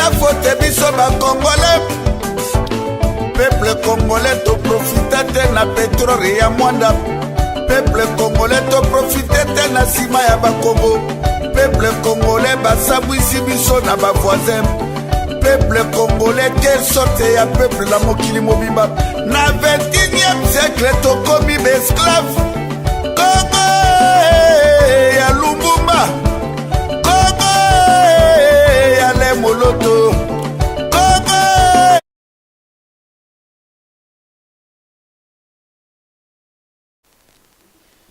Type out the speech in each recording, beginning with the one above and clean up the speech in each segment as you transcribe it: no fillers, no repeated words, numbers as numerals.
eza faute biso bacongolais. Peuple congolais to profite te na pétrole ya mwanda. Peuple congolais to profite te na sima ya bakongo. Peuple congolais basabwisi biso na bavoisin. Peuple congolais quelle sorte ya peuple na mokili mobimba. Na 21e siècle tokomi besclave. Congo ya Lumumba, Congo ya Lemoloto, Congo.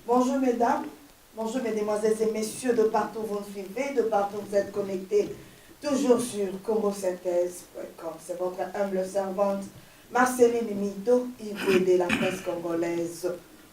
Bonjour mesdames, bonjour mesdemoiselles et messieurs, de partout vous nous suivez, de partout vous êtes connectés, toujours sur congosynthèse.com. C'est votre humble servante Marceline Mito, Igwe de la presse congolaise,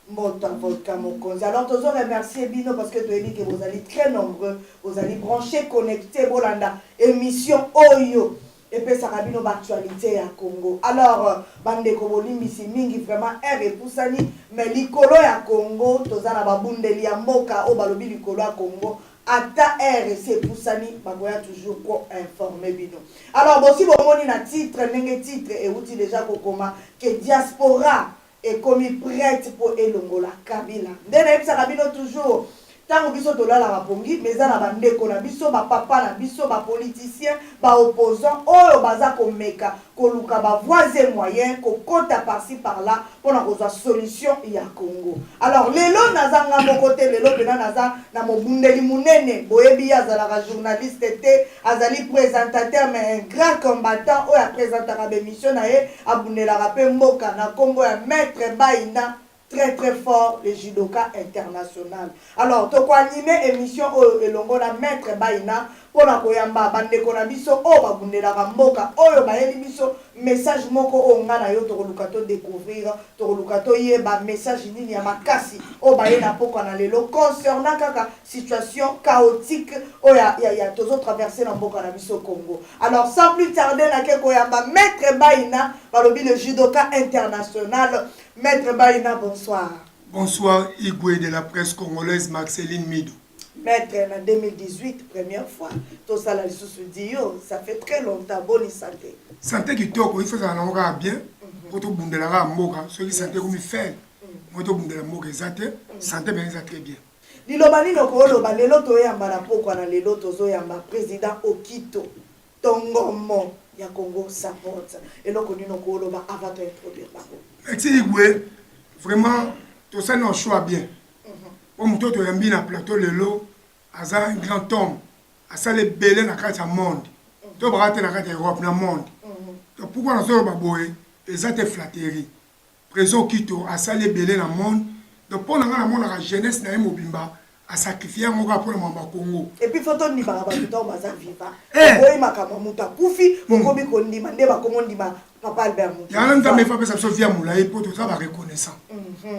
Mota Vodka Mokonzi. Alors, tous remercier Bino parce que tu as dit que vous allez très nombreux, vous allez brancher, connecter, Bolanda, émission Oyo. Et puis ça va bien l'actualité à Congo. Alors, bande Koboli misi mingi vraiment air et poussani, mais l'icolo à Congo, tozana babundeli ya mboka o balobi l'icolo à Congo, ata air et c'est poussani, bagoya toujours ko informer bino. Alors, bon si bon moni na titre, nenge titre et outil déjà kokoma que diaspora est commis prête pour elongola Kabila. Ndena ça rabino toujours tant biso tolala bapongi meza na bandeko na biso ba papa na biso ba politicien ba opposant oyo baza komeka koluka ba voisin moyen ko kota par-ci par-là pour na kozwa solution ya Congo. Alors lelo nazanga mokote lelo pena naza na mobundeli munene boyebi azala journaliste te azali présentateur mais un grand combattant oyo présentera ba émission na ye abundela rapé mboka na Congo ya maître Baina très très fort le judoka international. Alors to ko animer émission oyo elongo na maître Baina pour na koyamba bandeko na biso o babundela mboka oyo bayeli biso message moko o nga na yo to lukato découvrir to lukato yeba message nini ya makasi o bayena poko na lelo concernant kaka situation chaotique o ya tozo traverser na mboka na biso Congo. Alors sans plus tarder na ke koyamba maître Baina balobi le judoka international. Maître Baina, bonsoir. Bonsoir, Igwe de la presse congolaise, Marceline Mido. Maître, en 2018, première fois, tout ça, là, ça fait très longtemps, bonne santé. Santé qui toque, il faut que ça aille bien. Pour tout le monde, la moka, ceux qui santé comme il fait, pour tout le monde, la moka, santé, bien, ça très bien. Lilobani no koloba lelo to yamba na poko na lelo tozo yamba président Okito Tongomo ya Congo support et loko ni no koloba avant de introduire bako. Merci Igwe, vraiment tout ça non choix bien. Comme toi tu yambi na plateau lelo aza un grand homme, asa le belé na carte monde. To barate na carte Europe na monde. Donc pourquoi na so ba boye ezate flatterie. Président Okito asa le belé na monde. Donc pour la monde la jeunesse na mobimba a sacrifié mon gars pour le Congo. Et puis photo ni baraba tout temps baza viva. Oui makama muta kufi mokobi kondi mande ba komondi ba papa Albert Mouta. Ya nta me fa pesa so via moulaye pour tout ça ba reconnaissant.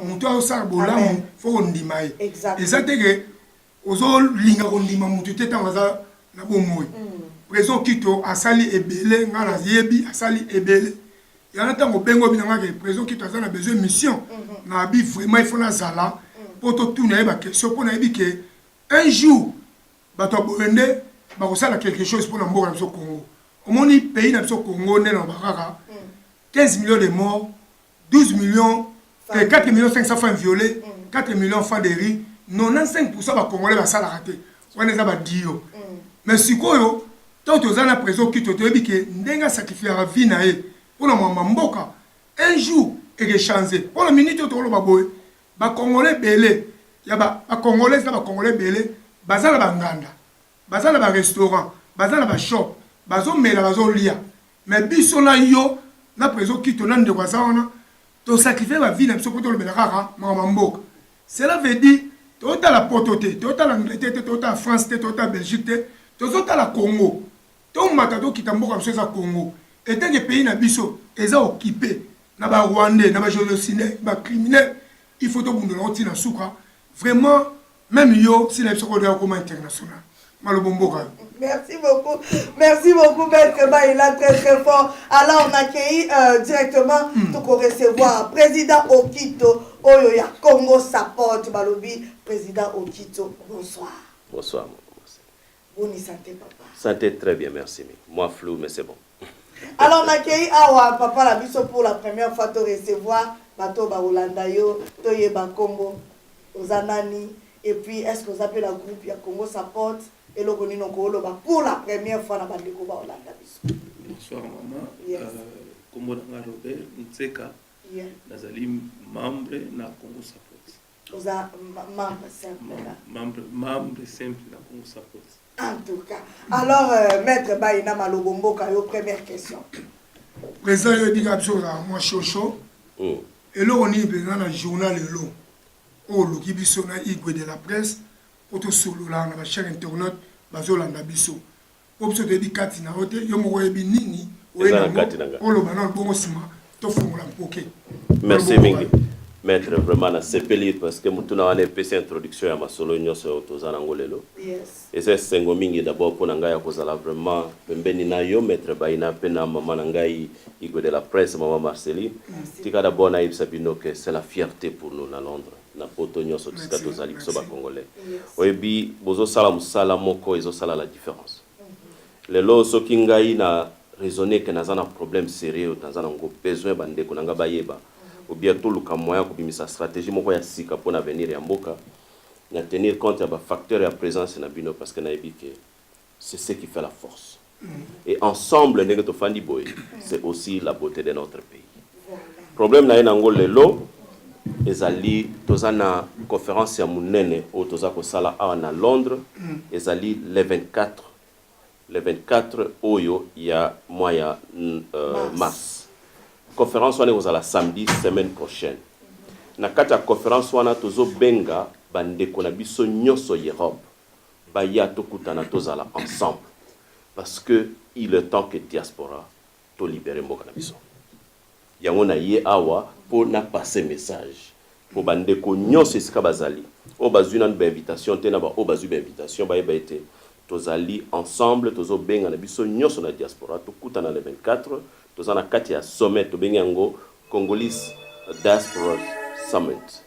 Muto o sa bola mu fo ndimai. Exactement que ozo linga kondima mutu teta waza na bomoyi. Président Kito asali ebele ngala yebi asali ebele. Ya nta ngo bengo binanga que président Kito azana besoin mission. Na bi vraiment il faut na zala pour tout tourner ba question pour na bi que un jour bato boende ba ko sala quelque chose pour na mboka na Congo. Au moni pays na Congo ne na bakaka 15 millions de morts, 12 millions 4 millions 500 femmes violées, 4 millions femmes de riz, 95% ba congolais ba sala raté. On est ba dio. Mais sikoyo tant tozana président qui to bi que ndenga sacrifier la vie na e pour na mboka. Un jour et changer. Pour la minute to lo ba boy ba congolais belé ya ba congolais na ba congolais belé bazala banganda bazala ba restaurant bazala ba shop bazo mela bazo lia mais biso na yo na président qui to nande kwa zaona to sacrifier ba vie na biso pour to le belaka mboka. Cela veut dire to ta la pototé to ta l'Angleterre to ta France to ta Belgique to ta la Congo to matado kitamboka biso za Congo et tant que pays na biso eza occupé na ba Rwandais na ba génocidaires ba criminels. Il faut que vous nous la souka. Vraiment, même yo, si la psychologie comme international. Merci beaucoup, Maître Baila, très très fort. Alors, on accueille directement pour recevoir Président Okito, Oyoya Congo Support, Balobi, Président Okito. Bonsoir. Bonsoir. Bonne santé, papa. Santé très bien, merci. Moi flou, mais c'est bon. Alors, on accueille Awa, papa la biso pour la première fois de recevoir Bato Baolanda yo, Toye Bakombo, Ozanani, et puis est-ce que vous appelez la groupe ya Congo Support et le Gonino Koloba pour la première fois dans Bandeko Baolanda biso. Bonsoir maman. Yes. Kombo na Robert Ntseka. Yeah. Nazali membre na Congo Support. Vous êtes membre simple là. Membre simple na Congo Support. En tout cas. Alors, Maître Baïna Malobombo, première question. Président, il dit que moi, Chocho, et là, on est dans le journal, où le Kibiso na igwe de la presse, auto solo là, on a cher internaute, bazolanda biso. Pour ce dit Katina, yomo webi nini, merci mingi. Maître vraiment na sepeli parce que mutuna wana pesa introduction ya masolo nyoso tozana ngolelo. Yes. Et c'est sengo mingi d'abord pour nanga ya kozala vraiment pembeni na yo Maître Baïna pena maman ngai igo de la presse maman Marceline. Tika d'abord na ibsa bino que c'est la fierté pour nous na Londres. Na poto nyoso tika tozali biso ba congolais. Oyebi bozo sala musala moko ezo sala la différence. Lelo soki ngai na raisonner que nazana problème sérieux nazana ngo besoin bande ko nanga bayeba. Ou bien tout le moyen pour sa stratégie moko ya sika pour l'avenir ya mboka na tenir compte ya ba facteur ya présence na bino parce que na ebike c'est ce qui fait la force. Et ensemble ndenge to fandi boy c'est aussi la beauté de notre pays. Problème na ena ngol lelo ezali tozana conférence ya munene o toza ko sala a na Londres ezali le 24 oyo ya mois ya mars. Conférence wana kozala samedi semaine prochaine. Na kati ya conférence wana tozo benga bandeko na biso nyoso Europe. Baya tokutana tozala ensemble. Parce que il est temps que diaspora to libérer mboka na biso. Yango na ye awa pour na passer message. Pour bandeko nyoso esika bazali. O bazui na ba invitation te na ba o bazui ba invitation ba yeba ete tozali ensemble tozo benga na biso nyoso na diaspora tokutana le 24. Tozana kati ya sommet to bengango Congolese Diaspora Summit,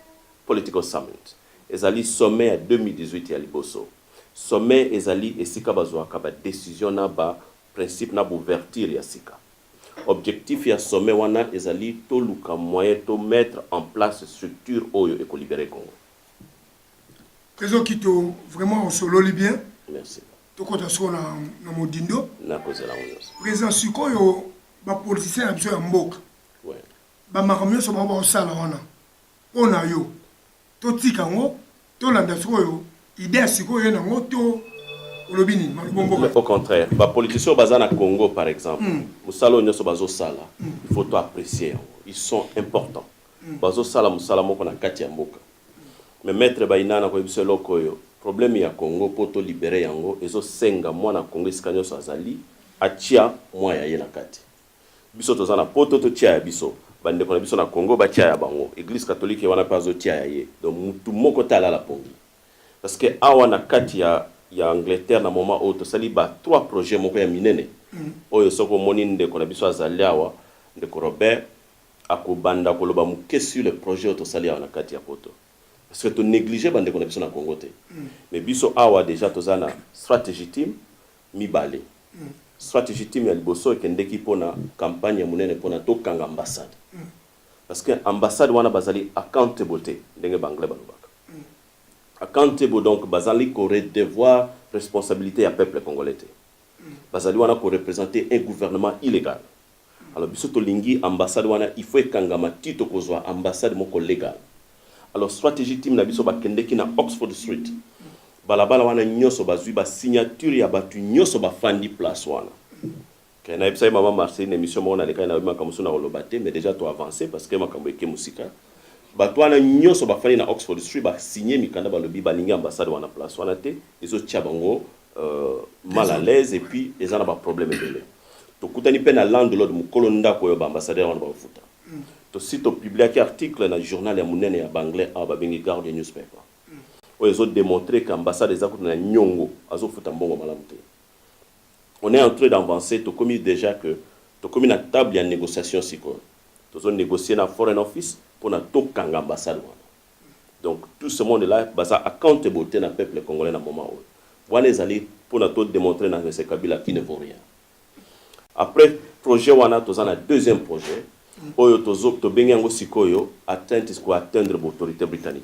Political Summit. Ezali sommet à 2018 ya Liboso. Sommet ezali esika bazwa ka ba décision na ba principe na ouverture ya sika. Objectif ya sommet wana ezali to luka moyen to mettre en place structure oyo e ko libérer Congo. Président Kito vraiment on solo bien. Merci. To kota so na modindo. Na kozela ngos. Président Sikoyo ba politicien abso ya mboka. Ouais. Ba makamyo so ba osala wana. Ona yo. To tika ngo, to landa sikoyo, idée sikoyo na ngo to olobini malibomboka. Au contraire, ba politicien bazana Congo par exemple, musalo nyoso bazo sala. Il faut to apprécier. Ils sont importants. Bazo sala musala moko na kati ya mboka. Mais maître Baïna ko biso lokoyo, problème ya Congo poto libérer yango ezo senga mwana Congo iskanyo so azali achia mwa ya yena kati. Biso tozana poto to tia ya biso bande kona biso na Congo ba tia ya bango église catholique wana pa zo tia ya ye donc mutu moko tala la pongi parce que awa na kati ya Angleterre na moment auto sali ba 3 projets moko ya minene oyo soko moni nde kona biso azali awa nde ko Robert akobanda koloba mukesi le projet auto sali awa na kati ya poto parce que to négliger bande kona biso na Congo te mais biso awa déjà tozana stratégie team mi balé stratégie team ya liboso ekendeki pona campagne ya munene pona tokanga ambassade parce que ambassade wana bazali accountable te ndenge banglais balobaka accountable donc bazali ko devoir responsabilité ya peuple congolais te bazali wana ko représenter un gouvernement illégal alors biso to lingi ambassade wana il faut ekangama tito kozwa ambassade moko légal alors stratégie team na biso bakendeki na Oxford Street balabala wana nyoso bazui ba signature ya batu nyoso ba fandi place wana. Okay, na epsa maman Marseille une émission mona leka na makambo sona olobate mais déjà to avancer parce que makambo eke musika. Batu wana nyoso ba fandi na Oxford Street ba signer mikanda ba lobi ba lingi ambassade wana place wana te ezo tia bango mal à l'aise et puis ezana ba problème ebele. To kutani pe na landlord mukolo ndako yo ba ambassadeur wana ba futa. To site publier article na journal ya munene ya banglais aba bengi Guardian newspaper. Ils ont démontré qu'ambassade des accords na nyongo azo futa mbongo malamute. On est en train d'avancer to commis déjà que to commis na table ya négociation siko. To négocier na foreign office pour na to kanga ambassade. Donc tout ce monde là basa accountabilité na peuple congolais na moment où. Wana ezali pour nous démontrer dans ce Kabila qui ne vaut rien. Après projet wana tozana un deuxième projet oyo to bengango sikoyo atteindre l'autorité britannique.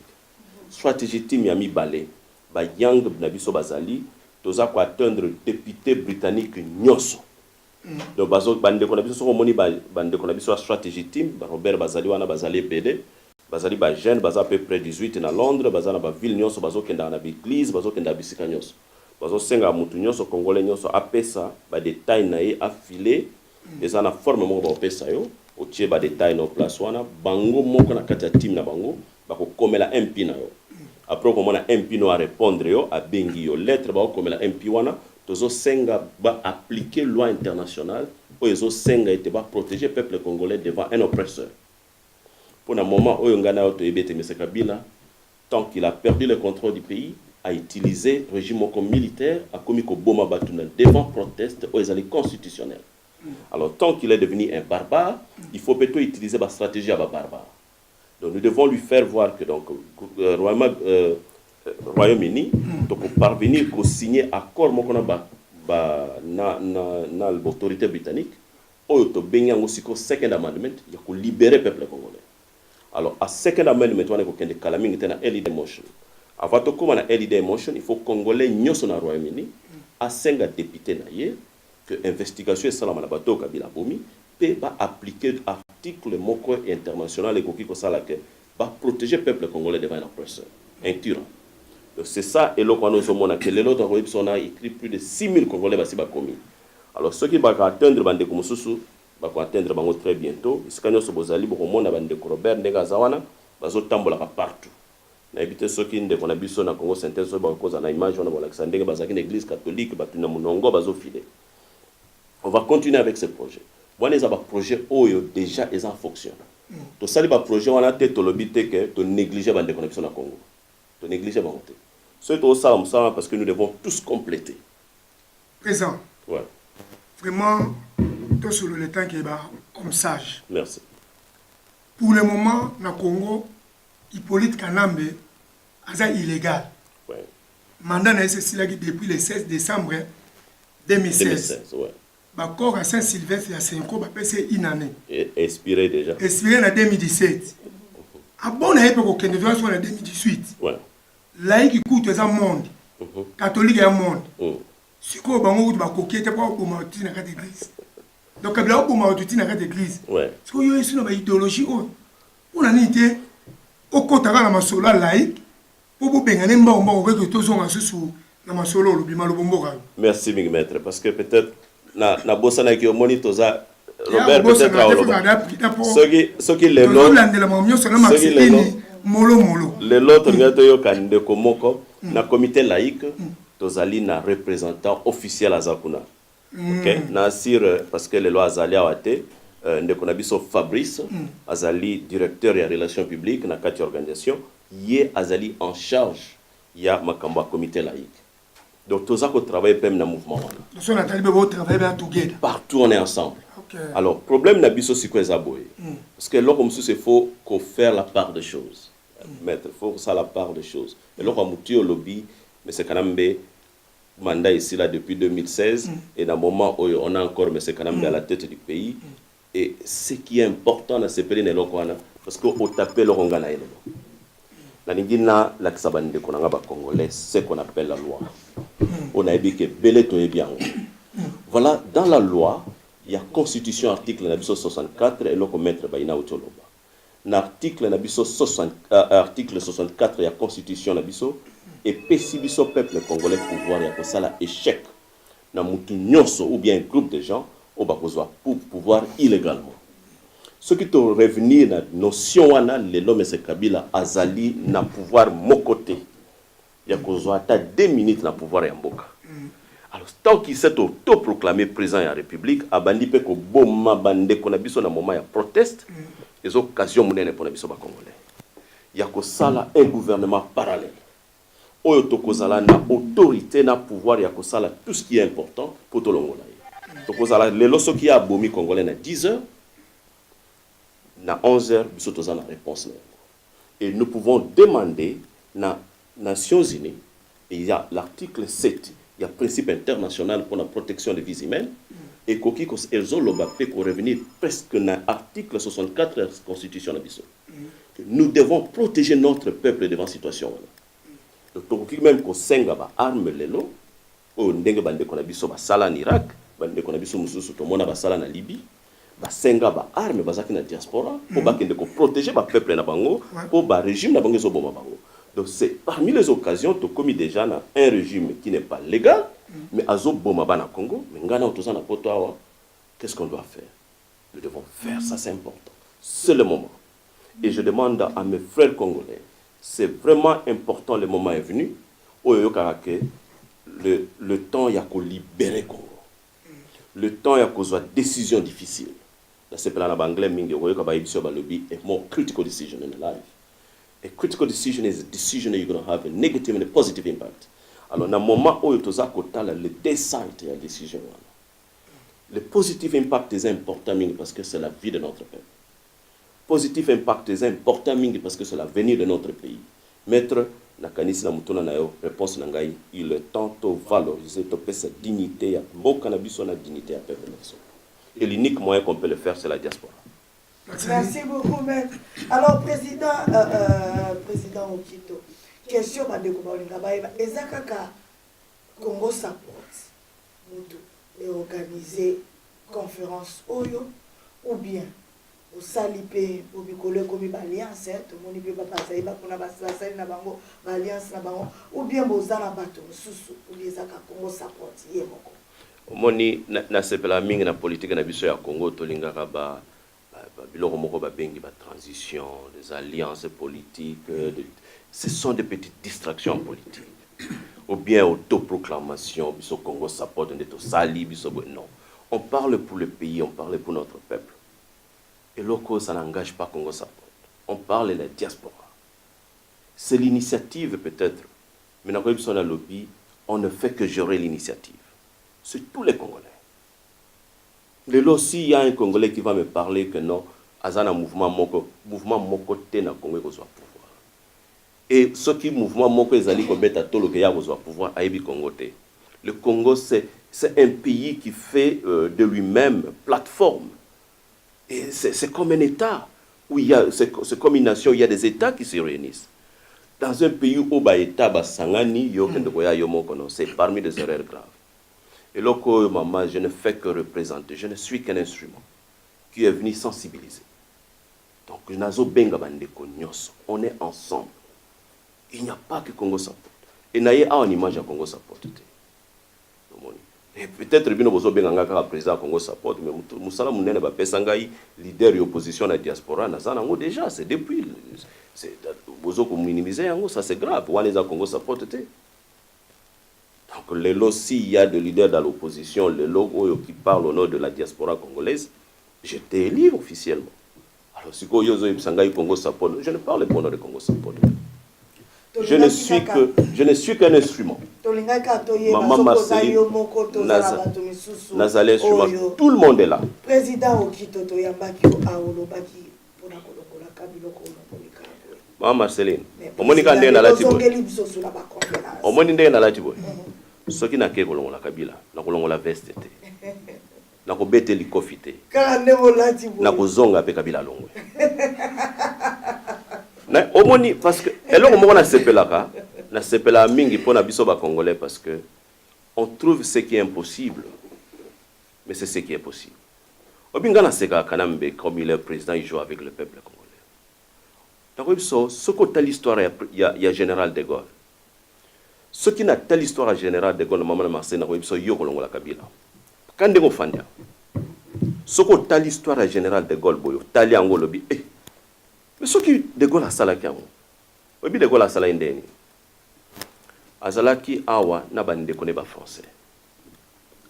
Stratégie team ya mibale ba yang na biso bazali toza ko atteindre député britannique nyonso. Donc bazo bande ko na biso so moni bande ko na biso stratégie team ba Robert bazali wana bazali BD bazali ba jeune baza à peu près 18 na Londres bazana ba ville nyonso bazo kenda na église bazo kenda bisika nyonso. Bazo senga mutu nyonso congolais nyonso apesa ba détail na ye affilé eza na forme moko ba opesa yo otie ba détail na place wana bango moko na kati ya team na bango bako komela MP na yo. Après comment na MP no a répondre yo a bengi yo lettre ba komela MP wana tozo senga ba appliquer loi internationale oyo zo senga ete ba protéger peuple congolais devant un oppresseur. Pour un moment oyo ngana yo to ebete M. Kabila tant qu'il a perdu le contrôle du pays a utilisé le régime militaire a commis ko boma batuna devant proteste oyo ezali constitutionnel. Alors tant qu'il est devenu un barbare, il faut plutôt utiliser la stratégie à barbare. Donc nous devons lui faire voir que donc Royaume-Uni donc parvenir à signer accord na l'autorité britannique oyo to benga aussi ko second amendment ya ko libérer peuple congolais. Alors à second amendment on a ko kende kalamingi tena LD motion. Avant to kuma na LD motion il faut congolais nyoso na Royaume-Uni a 5 députés na ye que investigation et salama na bato Kabila bomi peut ba appliquer article moko international et koki ko sala que ba protéger peuple congolais devant un oppresseur un tyran. Donc c'est ça et l'autre nous sommes que l'autre on a écrit plus de 6000 congolais basi ba commis. Alors ceux qui va atteindre bande ko mususu ba ko atteindre bango très bientôt iskanyo so bozali bo mona bande ko Robert Ndenga zawana bazo tambola partout. Na éviter ceux qui ndeko na biso na Congo synthèse ba cause na image on ba Alexandre Ndenga bazaki na église catholique batuna munongo bazo filer. On va continuer avec ce projet. Voilà les projets oyo déjà ils en fonctionnent. To sali ba projet wana te to lobité que to négliger bande connexion na Congo. To négliger ba monter. Ce to ça parce que nous devons tous compléter. Présent. Ouais. Vraiment tout sur le temps qui est comme sage. Merci. Pour le moment na Congo Hippolyte Kanambe aza illégal. Ouais. Mandat na SSI depuis le 16 décembre 2016. Ouais. L'accord à Saint-Sylvestre, il y a 5 ans, c'est une année. Expiré déjà. Expiré en 2017. À bon époque, au Canada, soit en 2018. Ouais. Laïque coûte un monde. Catholique est un monde. Si vous avez un coquet, vous avez une église. Donc, vous avez une église. Ouais. Parce que vous avez une idéologie. On a été au côté de la masola laïque. Pour vous bénir, vous avez tous la masolo, le bima, le bombo. Merci, maître. Parce que peut-être. Na bossa na ki omoni toza Robert peut-être ce qui les lots les lots ngato yo kande komoko na comité laïque tozali na représentant officiel azakuna. OK na sir parce que les lois azali awate ndeko na biso Fabrice azali directeur ya relations publiques na kati organisation ye azali en charge ya makambo comité laïque. Donc, tout ça qu'on travaille même dans le mouvement. Partout, on est ensemble. Okay. Alors, le problème, c'est que parce que là, comme ça, il faut faire la part des choses. Mettre, il faut faire la part des choses. Et là, on a au lobby, mais c'est quand même mandat ici là depuis 2016. Et dans le moment où on a encore M. Kanambe à la tête du pays. Et ce qui est important dans ce pays, parce qu'on tape le Rongana. Naningina la kisabande konanga ba congolais c'est qu'on appelle la loi. On a dit que belé to bien. Voilà, dans la loi, il y a constitution article nabiso 64 et loko maître baina utoloba. L'article nabiso article 64 il y a constitution nabiso et pesi biso peuple congolais pouvoir ya kosala échec na mutu nyonso ou bien un groupe de gens au bakozwa pour pouvoir illégalement. Ce qui te revenir na notion wana lelo M. Kabila azali na pouvoir mokote ya kozwa ta 2 minutes na pouvoir ya mboka. Alors tant qu'il s'est autoproclamé président de la République abandi pe ko bomma bande ko na biso na moment ya proteste les occasions munene pour na biso ba congolais. Ya ko sala un gouvernement parallèle. Oyo to kozala na autorité na pouvoir ya ko sala tout ce qui est important pour to longola. To kozala lelo so ki a bomi congolais na 10 heures na 11h, nous avons la réponse. Et nous pouvons demander na Nations Unies, il y a l'article 7, il y a principe international pour la protection des vies humaines. Et koki ko ezolo ba pe ko revenir presque dans l'article 64 de la Constitution de Bissau. Nous devons protéger notre peuple devant la situation. Donc koki même ko senga ba arme lelo o ndenge bande ko na biso ba sala en Irak, bande ko na biso mususu to mona ba sala na Libye. Ba senga ba arme bazaki na diaspora pour ba kende ko protéger ba peuple na bango pour ba régime na bango zo boma bango. Donc c'est parmi les occasions to commis déjà na un régime qui n'est pas légal. Mais azo bomaba na Congo, mais ngana otoza na poto awa, qu'est-ce qu'on doit faire? Nous devons faire ça, c'est important. C'est le moment. Et je demande à mes frères congolais, c'est vraiment important, le moment est venu, le temps il y a qu'à libérer Congo. Le temps il y a qu'à avoir décision difficile. Là c'est pas en anglais, mais il y a more critical decision in life. A critical decision is a decision that you're going to have a negative and a positive impact. Alors, dans le moment où tu as le décide de la décision, le positif impact est important parce que c'est la vie de notre peuple. Le positif impact est important parce que c'est l'avenir de notre pays. Maître, réponse il est temps de valoriser sa dignité, la dignité à peuple. Et l'unique moyen qu'on peut le faire, c'est la diaspora. Merci beaucoup, maître. Alors, président Okito, question de Ezakaka Congo support et organiser conférence Oyo ou bien au Salipé au Bicole comme alliance tout le monde peut pas passer ba kuna basala na bango alliance na bango ou bien bozala bato susu ou bien Ezaka Congo support yemoko omoni na sepela mingi na politique na biso ya Congo tolingaka ba biloko moko ba bengi ba transition des alliances politiques ce sont des petites distractions politiques. Ou bien autoproclamation, biso Congo support, sali, biso non. On parle pour le pays, on parle pour notre peuple. Et loco, ça n'engage pas Congo support. On parle de la diaspora. C'est l'initiative peut-être. Mais dans le lobby, on ne fait que gérer l'initiative. C'est tous les Congolais. Lelo, s'il y a un Congolais qui va me parler que non, azana mouvement moko te na Congo ko soit pouvoir. Et ce qui mouvement moko ezali ko beta tolo ke ya ko soit pouvoir aibi Congo te. Le Congo c'est un pays qui fait de lui-même plateforme. Et c'est comme un État où il y a c'est comme une nation, il y a des États qui se réunissent. Dans un pays où ba État ba sangani yo kende ko ya yo moko non, c'est parmi les erreurs graves. Et là, maman, je ne fais que représenter. Je ne suis qu'un instrument qui est venu sensibiliser. Donc, on est ensemble. Il n'y a pas que Congo Support. Et il y a une image à Congo Support. Et peut-être que nous avons président Congo Support, mais nous avons leader de l'opposition à la diaspora. Déjà, c'est depuis. Vous minimiser, ça c'est grave. Vous avez Congo Support. Donc, le lot, s'il y a des leaders dans l'opposition, le lot qui parle au nom de la diaspora congolaise, je délivre officiellement. Alors, si Congo Support, je ne parle pas au nom de Congo Support. Je ne suis qu'un instrument. Maman Marceline, Nazalé instrument. Tout le monde est là. Président Okito Toyambaki Aolobaki pour la Kabiloko. Maman Marceline, au Monika Ndé na Latibo. Au Monika Ndé na Latibo. Ce qui n'a qu'à la Kabila, n'a pas la veste, n'a pas bête l'icofité, n'a pas zonga pe Kabila longue. Au moni parce que elle on a sepelaka, na sepela mingi pour na biso ba congolais parce que on trouve ce qui est impossible, mais c'est ce qui est possible. Obinga na seka kanambe comme il est président, il joue avec le peuple congolais. Donc ce côté l'histoire il y a général de Gaulle. Ce qui n'a telle histoire à général de Gaulle, maman Marseille, n'a pas eu yo kolongo la Kabila. Quand on fanda, ce qui telle histoire à général de Gaulle, boyo, tali ango lobi, mais ce qui de Gaulle a salaki ango, obi de Gaulle a salaki ndeni, azalaki awa na bande kone ba français,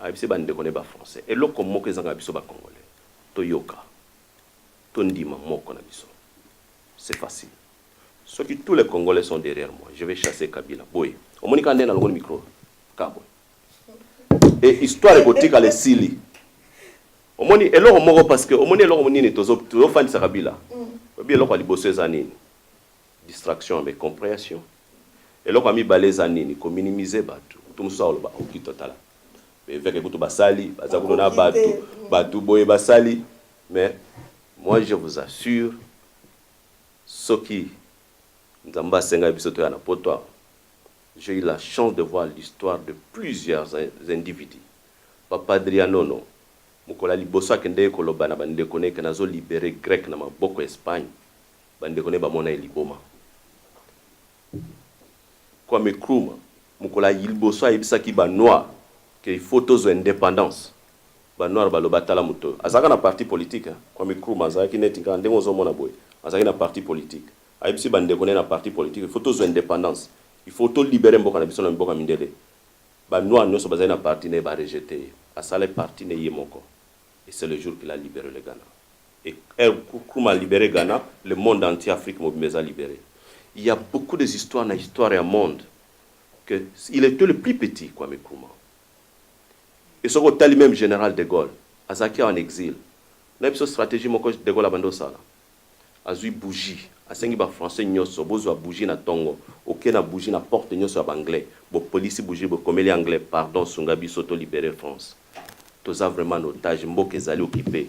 abise bande kone ba français, et loko moko ezanga biso ba congolais, to yoka, to ndima moko na biso, c'est facile. Ce qui tous les Congolais sont derrière moi, je vais chasser Kabila, boy. Au moins, quand on est dans le micro, et histoire égotique à l'essili. Au moins, et là, on parce que au moins, là, on est tous fan de Kabila. Bien là, on a bossé zanine, distraction avec compréhension. Et là, on a mis balais zanine, qu'on minimise bateau. tout mususu oloba oki totala avec kutu basali baza kutu na batu boye basali. Mais moi je vous assure, ce qui Nzamba Senga Bisoto yana poto, j'ai eu la chance de voir l'histoire de plusieurs individus. Papa Adriano no mukola liboso akende koloba na bande kone ke nazo libérer grec na maboko Espagne bande kone ba mona liboma kwa mekruma mukola liboso ayebisa ki ba noir que photos indépendance ba noir ba lobatala muto azaka na parti politique kwa mekruma azaki netinga ndengo zo mona boy azaki na parti politique ayebisi bande kone na parti politique photos indépendance il faut to libérer mboka na biso na mboka mindele ba noir nyonso bazali na parti ne ba rejeter à ça les partis ne yemoko. Et c'est le jour qu'il a libéré le Ghana. Et comme a libéré Ghana, le monde entier, Afrique, a libéré. Il y a beaucoup d'histoires dans l'histoire et un monde que il était le plus petit, Kwame Nkrumah. Et ce qu'on a même général de Gaulle, Azaki en exil. N'a pas stratégie moko de Gaulle abando sala. Azui bougie, asengi ba français nyoso, bozo bougie na tongo, aucun na bougie na porte nyoso ab anglais. Bo police bougie bo komeli anglais, pardon, Sungabi soto libéré France. Tous a vraiment otage mboke ezali occupé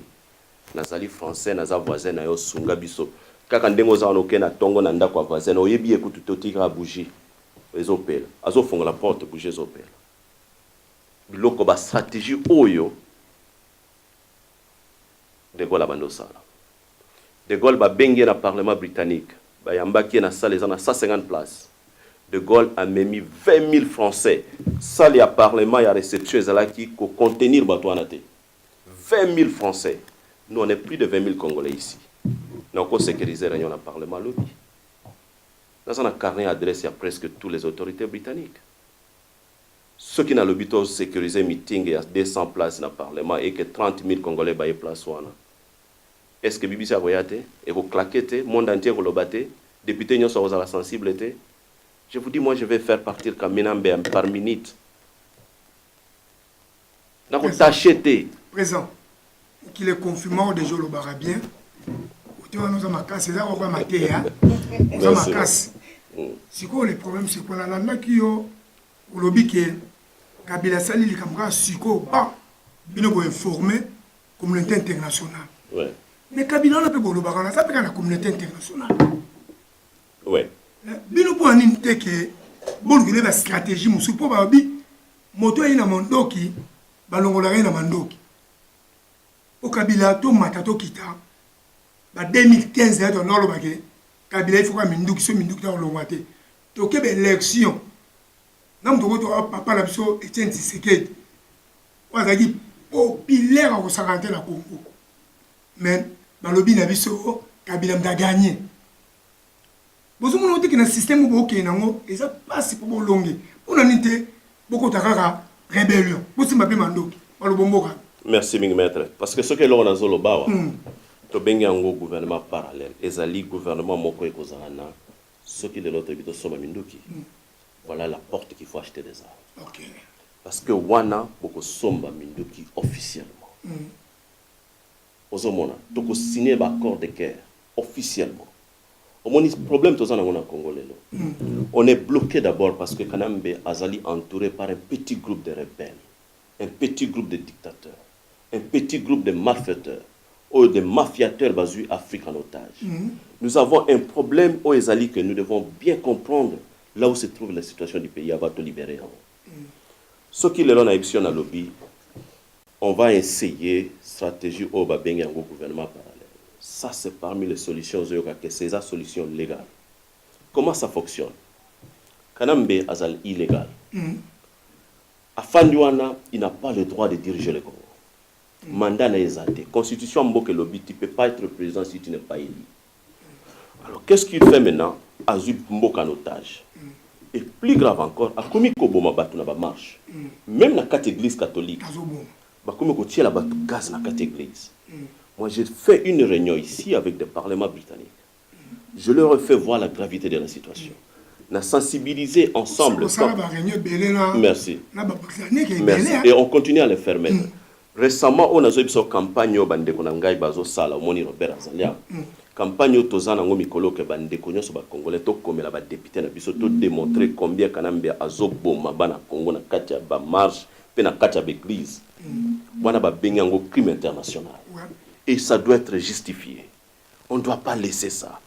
nazali français naza voisin na yo sunga biso kaka ndengo za ono kena tongo na ndako voisin oyebi ekutu totika bougie ezopela azofunga la porte bougie ezopela biloko ba stratégie oyo de Gaulle abando sala de Gaulle ba bengi na parlement britannique ba yambaki na salle ezana 150 places. De Gaulle a mis 20 000 Français. Ça, il y a parlement, il y a réception, qui pour contenir Batouanate. 20 000 Français. Nous, on est plus de 20 000 Congolais ici. Nous avons sécurisé le parlement lobby. Dans un carnet adresse, il y a presque toutes les autorités britanniques. Ceux qui n'ont le but de sécuriser le meeting, il y a 200 places dans le parlement et que 30 000 Congolais baillent place. Est-ce que BBC a voyagé et vous claquez, le monde entier vous le battez, députés n'y sont la sensibilité. Je vous dis, moi, je vais faire partir Kaminambe par minute. Présent. Qu'il est confirmant de Jolo Barabien. Nous avons ma casse, c'est là où on va mater. Nous avons ma casse. C'est quoi le problème? C'est qu'on a un qui au lobby qui est Kabila Sali, les camarades, c'est quoi? Ils nous ont informé la communauté internationale. Mais Kabila n'a pas de barrage, ça peut être la communauté internationale. Oui. Bino pour une teke bon que la stratégie musu po babi moto ina mondoki balongola ina mandoki o Kabila to matato kita ba 2015 ya to nolo bake Kabila il faut ka minduki so minduki ta longwate to ke be élection nam to to papa la biso Etienne Tshisekedi wazaki populaire ko 50 na Congo mais balobi na biso Kabila mta gagner. Vous avez dit que le système est un ça passe pour longue. Pour l'unité, beaucoup de rébellion. Merci, maître. Parce que ce que l'on a dans le bas, c'est un gouvernement parallèle. Et le gouvernement Moko et Kozarana, ce qui est l'autre but de Soma Minduki. Voilà la porte qu'il faut acheter des armes. Parce que Wana, beaucoup Soma Minduki officiellement. Ozomona, donc signer l'accord de guerre officiellement. Le problème tout ça dans le Congolais. On est bloqué d'abord parce que Kanambe Azali entouré par un petit groupe de rebelles, un petit groupe de dictateurs, un petit groupe de malfaiteurs ou de mafiateurs basés Afrique en otage. Nous avons un problème au Azali que nous devons bien comprendre là où se trouve la situation du pays avant de libérer. Ce qui est là dans le lobby, on va essayer stratégie au Babengi en gouvernement parallèle. Ça, c'est parmi les solutions, c'est la solution légale. Comment ça fonctionne? Kanambe Azal illégal. Afanduana, il n'a pas le droit de diriger le Congo. Mandat n'a exalté. Constitution Mboke Lobby, tu ne peux pas être président si tu n'es pas élu. Alors, qu'est-ce qu'il fait maintenant? Azul Mboke en otage. Et plus grave encore, a commis Koboma Batu na ba marche. Même dans la église catholique, ba commis ko tie la batu gaz na église. Moi, j'ai fait une réunion ici avec des parlements britanniques. Je leur ai fait voir la gravité de la situation. On a sensibilisé ensemble. Merci. Merci. Et on continue à le faire maintenant. Récemment, on a eu une campagne au Bandé Konangai Bazo Sala, au Moni Robert Azalia. campagne au tozana ngo mikolo ke bande konyo so ba congolais to komela ba député na biso to démontrer combien kanambia azoboma bana Congo na katia ba marche pe na katia ba église wana ba benga ngo crime international et ça doit être justifié. On ne doit pas laisser ça.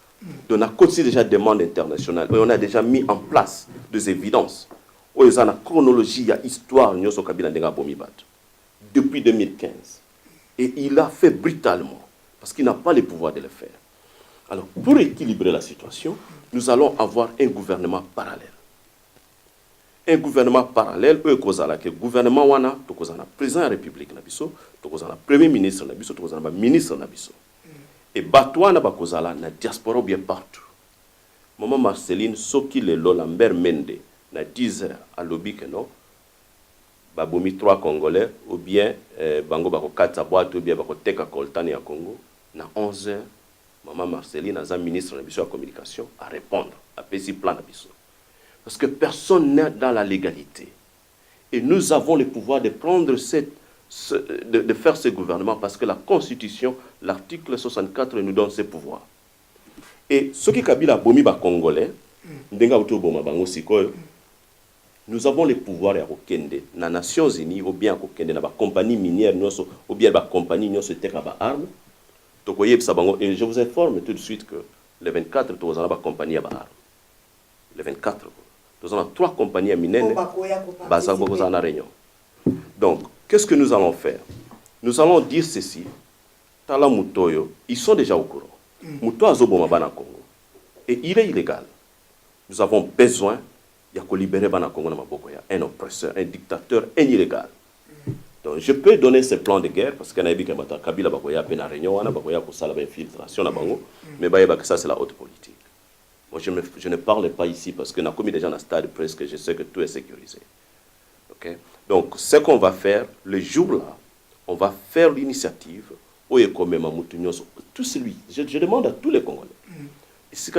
Donc on a continué déjà demande internationale et on a déjà mis en place des évidences. Oh, il y a une chronologie, il y a histoire nyoso kabila ndenga bomi bato depuis 2015 et il a fait brutalement parce qu'il n'a pas le pouvoir de le faire. Alors, pour équilibrer la situation, nous allons avoir un gouvernement parallèle. Un gouvernement parallèle, le gouvernement wana, le président de la République, le premier ministre, le ministre, et Batouana bakozala na diaspora bien partout. Maman Marceline, Soki Lelo, Lambert Mende, na 10 heures à l'obik, non? Babomi 3 Congolais, ou bien Bango Bako 4 boîte, ou bien Bako Teka Koltani à Congo, na 11 heures. Maman Marceline, un ministre de la communication, à répondre à PC plan d'Abisso. Parce que personne n'est dans la légalité. Et nous avons le pouvoir de prendre de faire ce gouvernement parce que la Constitution, l'article 64, nous donne ce pouvoir. Et ce qui Kabila Bomi ba Congolais, nous avons le pouvoir à Okende, dans les Nations Unies, ou bien à Okende, dans la compagnie minière, ou bien la compagnie qui a armes. Et je vous informe tout de suite que les 24, nous avons une compagnie à armes. Les 24, nous avons 3 compagnies minières en réunion. Donc, qu'est-ce que nous allons faire? Nous allons dire ceci. Tala Mutoyo, ils sont déjà au courant. Muto Azoboma Bana Congo. Et il est illégal. Nous avons besoin de libérer Bana Congo un oppresseur, un dictateur, un illégal. Donc, je peux donner ce plan de guerre parce qu'il y a des Kabila Bakoya Pena Réunion, Bakoya pour ça l'infiltration, mais ça c'est la haute politique. Moi je ne parle pas ici parce que nous avons commis déjà dans le stade presque, je sais que tout est sécurisé. Okay? Donc, ce qu'on va faire, le jour-là, on va faire l'initiative, tout celui, je demande à tous les Congolais, si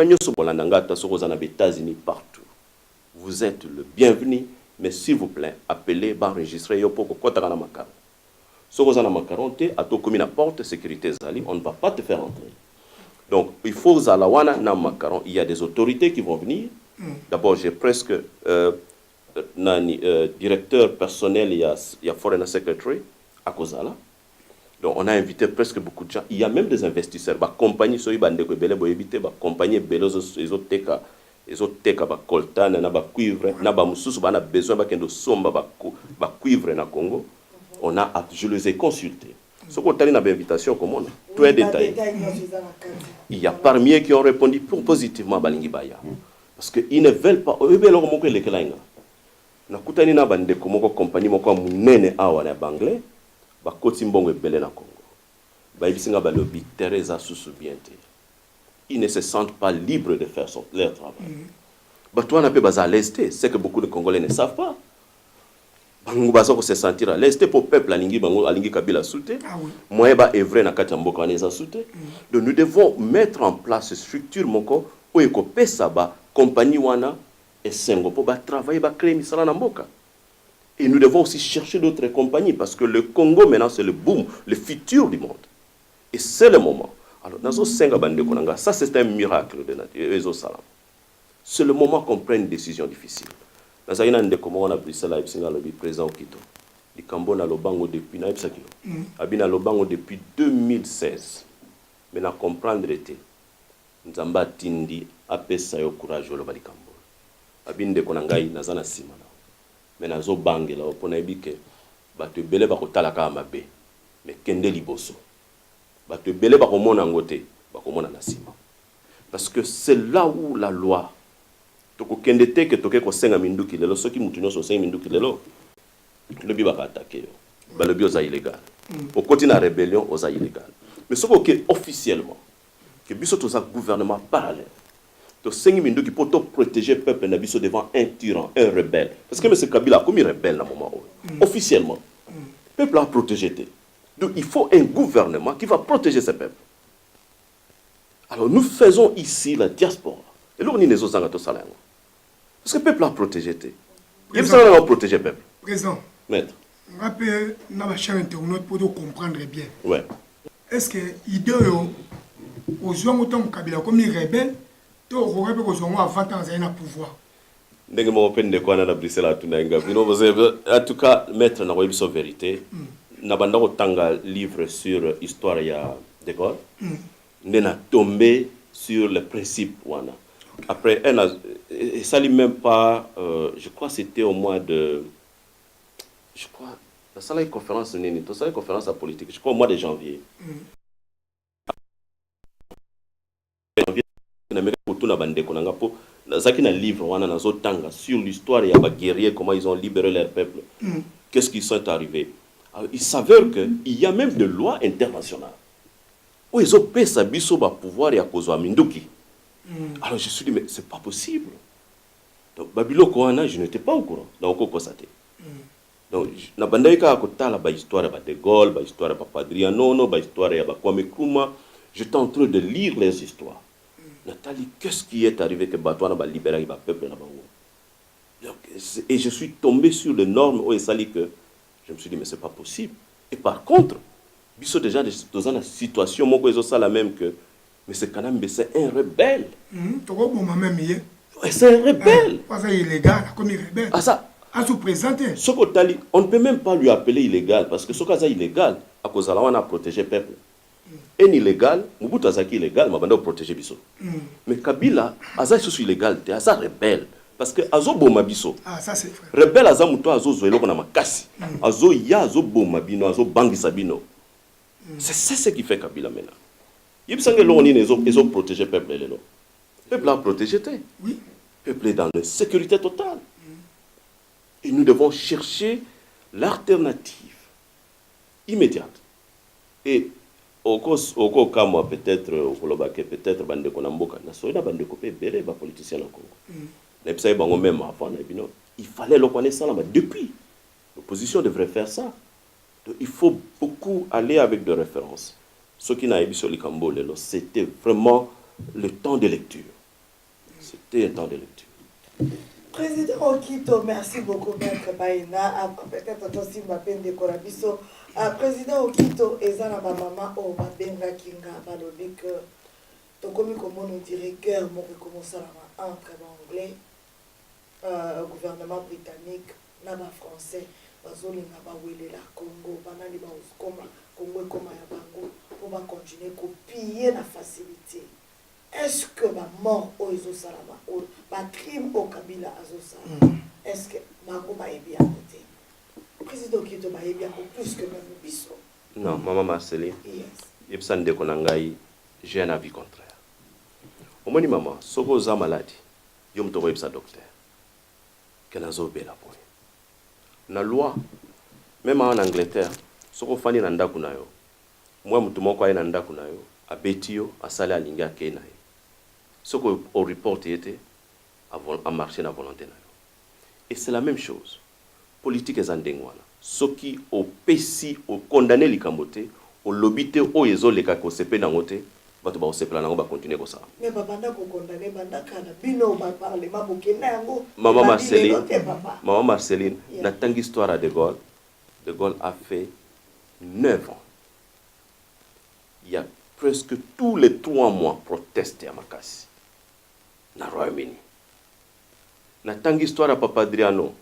partout, vous êtes le bienvenu. Mais s'il vous plaît, appelez, enregistrez, pour que vous ayez macaron. Si vous avez un macaron, à porte sécurité, on ne va pas te faire entrer. Donc, il faut que vous ayez macaron. Il y a des autorités qui vont venir. D'abord, j'ai presque directeur personnel, il y a Foreign Secretary à Kozala. Donc, on a invité presque beaucoup de gens. Il y a même des investisseurs. La compagnie, la compagnie les autres teka ba coltan na ba cuivre na ba mususu ba na besoin ba kendo somba ba cuivre na Congo. On a, je les ai consultés. Ce qu'on t'a dit dans l'invitation comme on a tout est détaillé. Il y a parmi eux qui ont répondu positivement à Balingi Baya parce que ils ne veulent pas eux veulent mo ko lekelinga na kutani na bande ko moko compagnie moko munene awa na banglais ba koti mbongo ebele na Congo ba ibisinga ba lobby Teresa Susu biente. Ils ne se sentent pas libres de faire leur travail. Toi, on a pu à l'Est, c'est que beaucoup de Congolais ne savent pas. Nous devons se sentir à l'Est pour le peuple, à l'Ingi Kabila soute. Moi, je suis na Kachamboka à soute. Donc, nous devons mettre en place une structure, où il y a compagnie wana et Sengo pour travailler, pour créer misala na mboka. Et nous devons aussi chercher d'autres compagnies parce que le Congo, maintenant, c'est le boom, le futur du monde. Et c'est le moment. Alors, dans ça c'est un miracle de notre salam. C'est le moment qu'on prenne une décision difficile. Dans on a pris ça là, le président Okito. Le Cambo na lobango depuis Abina lobango depuis 2016. Mais na comprendre était. Nzamba tindi apesa yo courage lo bali Cambo. Abinde konangai nazana sima na. Mais nazo bangela opona ebike bato ebele ba kotala ka mabe. Mais kende liboso. Parce que c'est là où la loi le illégal. Au côté de la rébellion, aux illégal. Mais ce qui est officiellement, que le gouvernement parallèle, qui peut protéger le peuple devant un tyran, un rebelle. Parce que M. Kabila a commis rebelle dans moment officiellement. Le peuple a protégé. Donc il faut un gouvernement qui va protéger ce peuple. Alors nous faisons ici la diaspora. Et là on est les autres Parce que le peuple a protégé. Il faut protéger le peuple. Président, maître. Rappelez, nous avons cher internaute pour comprendre bien. Ouais. Est-ce que l'idée ozwa moto Kabila comme rebelle to okoka pe kozongo avant temps na pouvoir ndenge mo pende ko na Bruxelles atuna ngapi no en tout cas mettre na ko vérité na banda ko tanga livre sur histoire ya de Gaulle n'a tombé sur le principe wana. Après ça lui même pas je crois c'était au mois de je crois la salle de conférence nini to salle de conférence politique je crois au mois de janvier na meka kutuna bande konanga po zaki na livre wana nazo tanga sur l'histoire ya ba guerriers comment ils ont libéré leur peuple qu'est-ce qu'ils sont arrivés. Alors, il s'avère que il y a même des lois internationales où ils ont payé sa biso ba pouvoir ya kozwa minduki. Alors je me suis dit mais c'est pas possible. Donc Babilo Koana je n'étais pas au courant donc on constaté. Donc na bandaika akotala ba histoire ba de Gaulle, ba histoire ba Adriano, ba histoire ya ba Kwame Nkrumah, j'étais en train de lire les histoires. Nathalie, qu'est-ce qui est arrivé que Batouana va libérer le peuple là-bas? Et je suis tombé sur les normes où il s'allie que je me suis dit mais c'est pas possible. Et par contre, ils sont déjà dans une situation où ils ont ça la même que mais c'est quand même c'est un rebelle. C'est un rebelle. C'est illégal comme rebelle. Ah ça. À se présenter. On ne peut même pas lui appeler illégal parce que ce cas est illégal à cause de la on a protégé le peuple. Un illégal, Mobutu Azaki illégal, mais on a protégé biso. Mais Kabila, Aza est illégal, c'est Aza rebelle. Parce que Azo Boma biso. Ah, ça c'est vrai. Rebelle Aza Mouto Azo Zoelo qu'on a makasi. Azo Ya Azo Boma Bino, Azo Bangi Sabino. C'est ce qui fait Kabila maintenant. Il me semble que ils ont protégé le peuple. Le peuple a protégé. Oui. Le peuple est dans une sécurité totale. Et nous devons chercher l'alternative immédiate. Et au cas moi peut-être peut-être bande konamboka na soina bande kopé béré ba politicien na Congo. Na psa bango même avant na bino, il fallait le connaître ça là depuis. L'opposition devrait faire ça. Donc, il faut beaucoup aller avec des références. Ce qui n'a sur les Cambo c'était vraiment le temps de lecture. C'était un temps de lecture. Président Okito, merci beaucoup, Maître Baïna. Peut-être aussi Mbappé de Korabiso. Président Okito, Ezana Maman, au Babenga Kinga, Balobik, Tokomi, comme on dirait, guerre, mon commence entre l'anglais, gouvernement britannique, Naba français, Bazolinga, Bawele, la Congo, Banani, Baoskoma, Congo et Koma Yabango, pour continuer à piller la facilité. Est-ce que ma mort au Salama, ou ma crime au Kabila Azosala, est-ce que ma goma est bien côté? Président Kito est bien plus que même Bisso. Non, maman Marceline. Yes. Yepsan de Konangai, j'ai un avis contraire. Au moins, maman, Soko za maladie, yom to websa docteur. Kenazo be la point. Na loi, même en Angleterre, Soko fani nanda kunayo. Moi, mutumoko ayi nanda kunayo, abetio, asale alinga kenayo. Ce qu'au report était à marcher la volonté. Et c'est la même chose. Politique est en dengwana. Ce qui au PC, au condamné les cambotés, au lobité, au yezo les cas qu'on se paie dans l'autre, va te se plaindre, on va continuer comme ça. Mais papa n'a qu'on condamné, banda kana bino va parler, ma bouquena ngo. Maman Marceline, la tangue histoire à De Gaulle a fait 9 ans. Il y a presque tous les 3 mois protesté à Makassi. Na Royaume-Uni. Na tangi histoire à Papa Adriano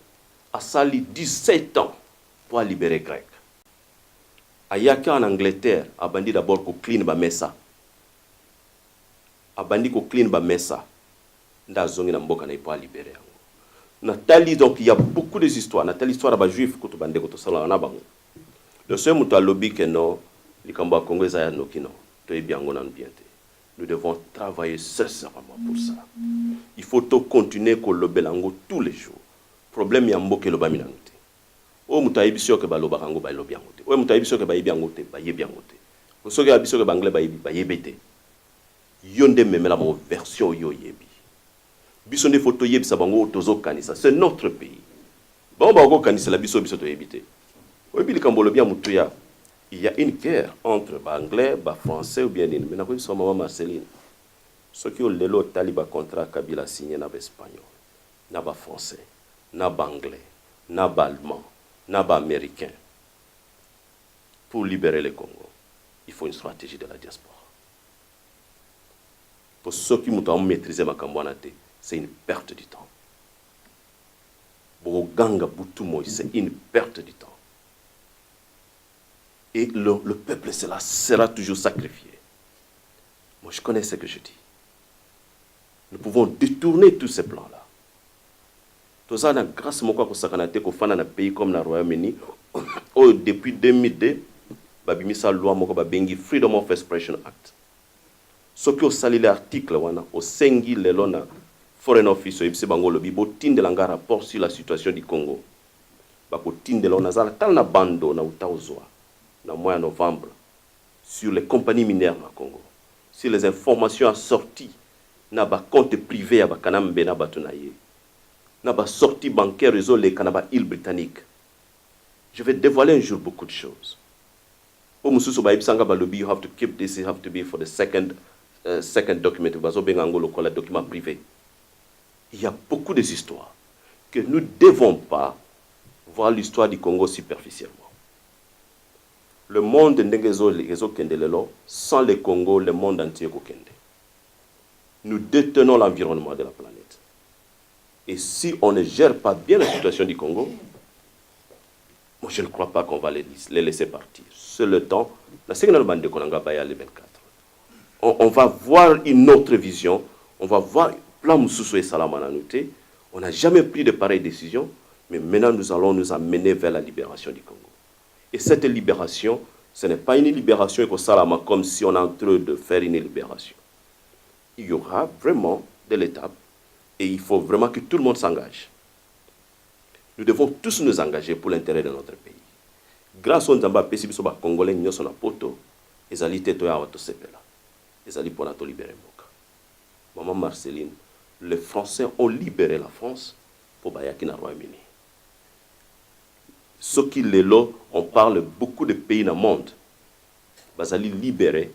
a sali 17 ans pour libérer Grec. A yaka en Angleterre a bandi d'abord ko clean ba mesa. A bandi ko clean ba mesa. Nda zongi na mboka na pour libérer. Nathalie donc il y a beaucoup de histoires. Nathalie histoire ba juif ko to bande ko to sala na bango. Le seul muto lobby que non likamba Congo za no kino. To bien ngona bien. Nous devons travailler sincèrement pour ça. Il faut continuer à lobelango tous les jours. Problème ya mboke lo baminangote. O mutaibisio ke baloba kango ba lobiangote. O mutaibisio ke ba yebiangote, ba yebiangote. O soke abisio ke bangle ba yebete. Yonde memela mo version yo yebi. Biso ne photo yebi sa bango tozo kanisa. C'est notre pays. Ba ko kanisa la biso to yebite. O bi likambo lobia mutuya. Il y a une guerre entre les Anglais, les Français ou bien les Maintenant, comme ça, maman Marceline, ceux qui ont le taliban contrat Kabila signé dans l'espagnol, dans les Français, dans les Anglais, dans les Allemands, dans les Américains, pour libérer le Congo, il faut une stratégie de la diaspora. Pour ceux qui m'ont maîtrisé ma cambouanate, c'est une perte du temps. Boganga Boutumoy, c'est une perte du temps. Et le peuple sera toujours sacrifié. Moi, je connais ce que je dis. Nous pouvons détourner tous ces plans-là. Tout ça, grâce à moi, qu'on a un pays comme le Royaume-Uni, depuis 2002, babimisa loi moko babengi Freedom of Expression Act. Ce qui a sali l'article, au sengi lelona Foreign Office, et bango lobi, botinde langa rapport sur la situation du Congo. Botinde lona zala tal na bando na utaozwa, na mois novembre, sur les compagnies minières na Congo. Sur les informations assorties, na ba compte privé à Bakanambe na batunaye. Na ba sortie bancaire réseau les Canaba île britannique. Je vais dévoiler un jour beaucoup de choses. You have to keep this, it have to be for the second document, document privé. Il y a beaucoup d'histoires que nous ne devons pas voir l'histoire du Congo superficiellement. Le monde sans le Congo, le monde entier kende. Nous détenons l'environnement de la planète. Et si on ne gère pas bien la situation du Congo, moi, je ne crois pas qu'on va les laisser partir. C'est le temps. On va voir une autre vision. On va voir plan Moussoussou et Salamananoute. On n'a jamais pris de pareilles décisions. Mais maintenant, nous allons nous amener vers la libération du Congo. Et cette libération, ce n'est pas une libération comme si on est en train de faire une libération. Il y aura vraiment de l'étape. Et il faut vraiment que tout le monde s'engage. Nous devons tous nous engager pour l'intérêt de notre pays. Grâce au Nzamba Pesibiso ba Congolais nyoso na poto, ezali teto ya wato sepela. Ezali pour nato libérer Moka. Maman Marceline, les Français ont libéré la France pour bayaki na Royaume-Uni. Ce qui les lo, on parle beaucoup de pays dans le monde. Bazali libéré,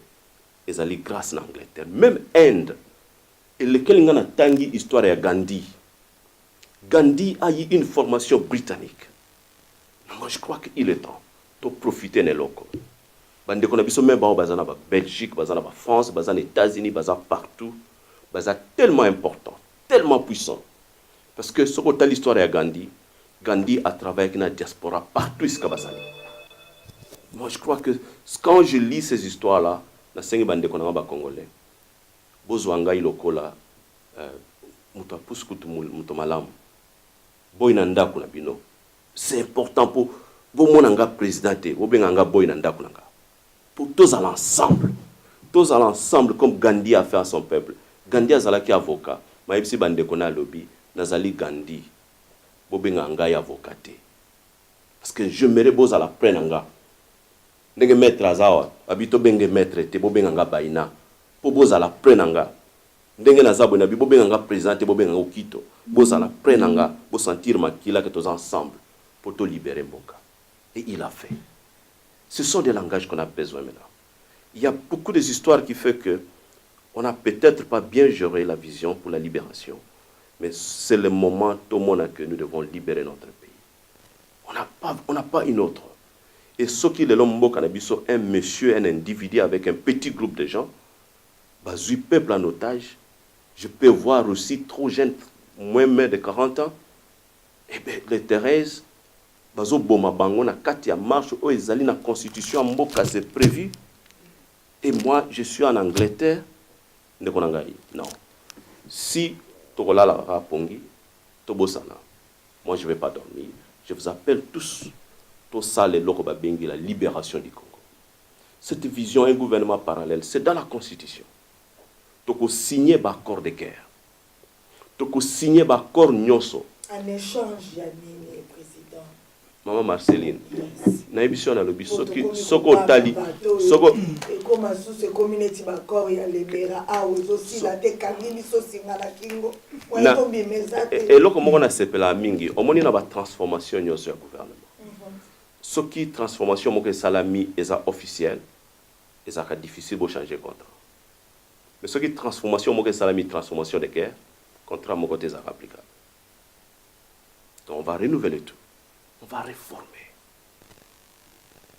ezali grâce à l'Angleterre. Même Inde, et lequel n'a tangi histoire ya Gandhi. Gandhi a eu une formation britannique. Moi, je crois qu'il est temps de profiter des locaux. Bande qu'on a vu même bazana ba Belgique, bazana ba France, bazana États-Unis, bazana partout, bazana tellement important, tellement puissant. Parce que ce que l'histoire de Gandhi, Gandhi a travaillé avec la diaspora partout ce bazana. Moi, je crois que quand je lis ces histoires-là, na sengi bande qu'on a ba Congolais, bozwanga ilokola muto apuskutu muto malamu. C'est important pour le président, pour tous à l'ensemble. Tous à l'ensemble, comme Gandhi a fait à son peuple. Gandhi a été avocat. Mais si bande kona lobby, Nazali Gandhi, bobenganga avocat. Parce que je me repose à la prenanga. Ndenge maître azawa, habito benge maître te bobenganga baina. Poboza la prenanga. Ndenge nazabo na bibo benganga président bobenganga okito. Boza la prenanga, bo sentir makila que tous ensemble pour te libérer Mboka. Et il a fait. Ce sont des langages qu'on a besoin maintenant. Il y a beaucoup d'histoires qui font que on n'a peut-être pas bien géré la vision pour la libération. Mais c'est le moment tout le monde que nous devons libérer notre pays. On n'a pas une autre. Et ce qui est l'homme Mboka Nabiso, un monsieur, un individu avec un petit groupe de gens, bazui peuple en otage. Je peux voir aussi trop jeunes, moins de 40 ans. Et bien, les Thérèse, bazo boma bango na kati ya marche o ezali na constitution mboka c'est prévu. Et moi, je suis en Angleterre. Non. Si tokola la rapongi, tobosana. Moi, je ne vais pas dormir. Je vous appelle tous. Tout ça, les locaux babengi, la libération du Congo. Cette vision, un gouvernement parallèle, c'est dans la constitution. Toko signer l'accord de guerre. Toko signer l'accord nyoso. En échange, Yannick, président. Maman Marceline. Yes. Na émission na lobi soko tali soko et comme sous ce communauté l'accord ya lebera a aussi la te kangini so singa la kingo. Wa tombi mezate. Et loko moko na sepela mingi, omoni na ba transformation nyoso ya gouvernement. Ce qui transformation moko salami eza officiel, eza ka difficile bo changer contrat. Mais ce qui est transformation, transformation de guerre, contrat mon côté applicable. Donc on va renouveler tout. On va réformer.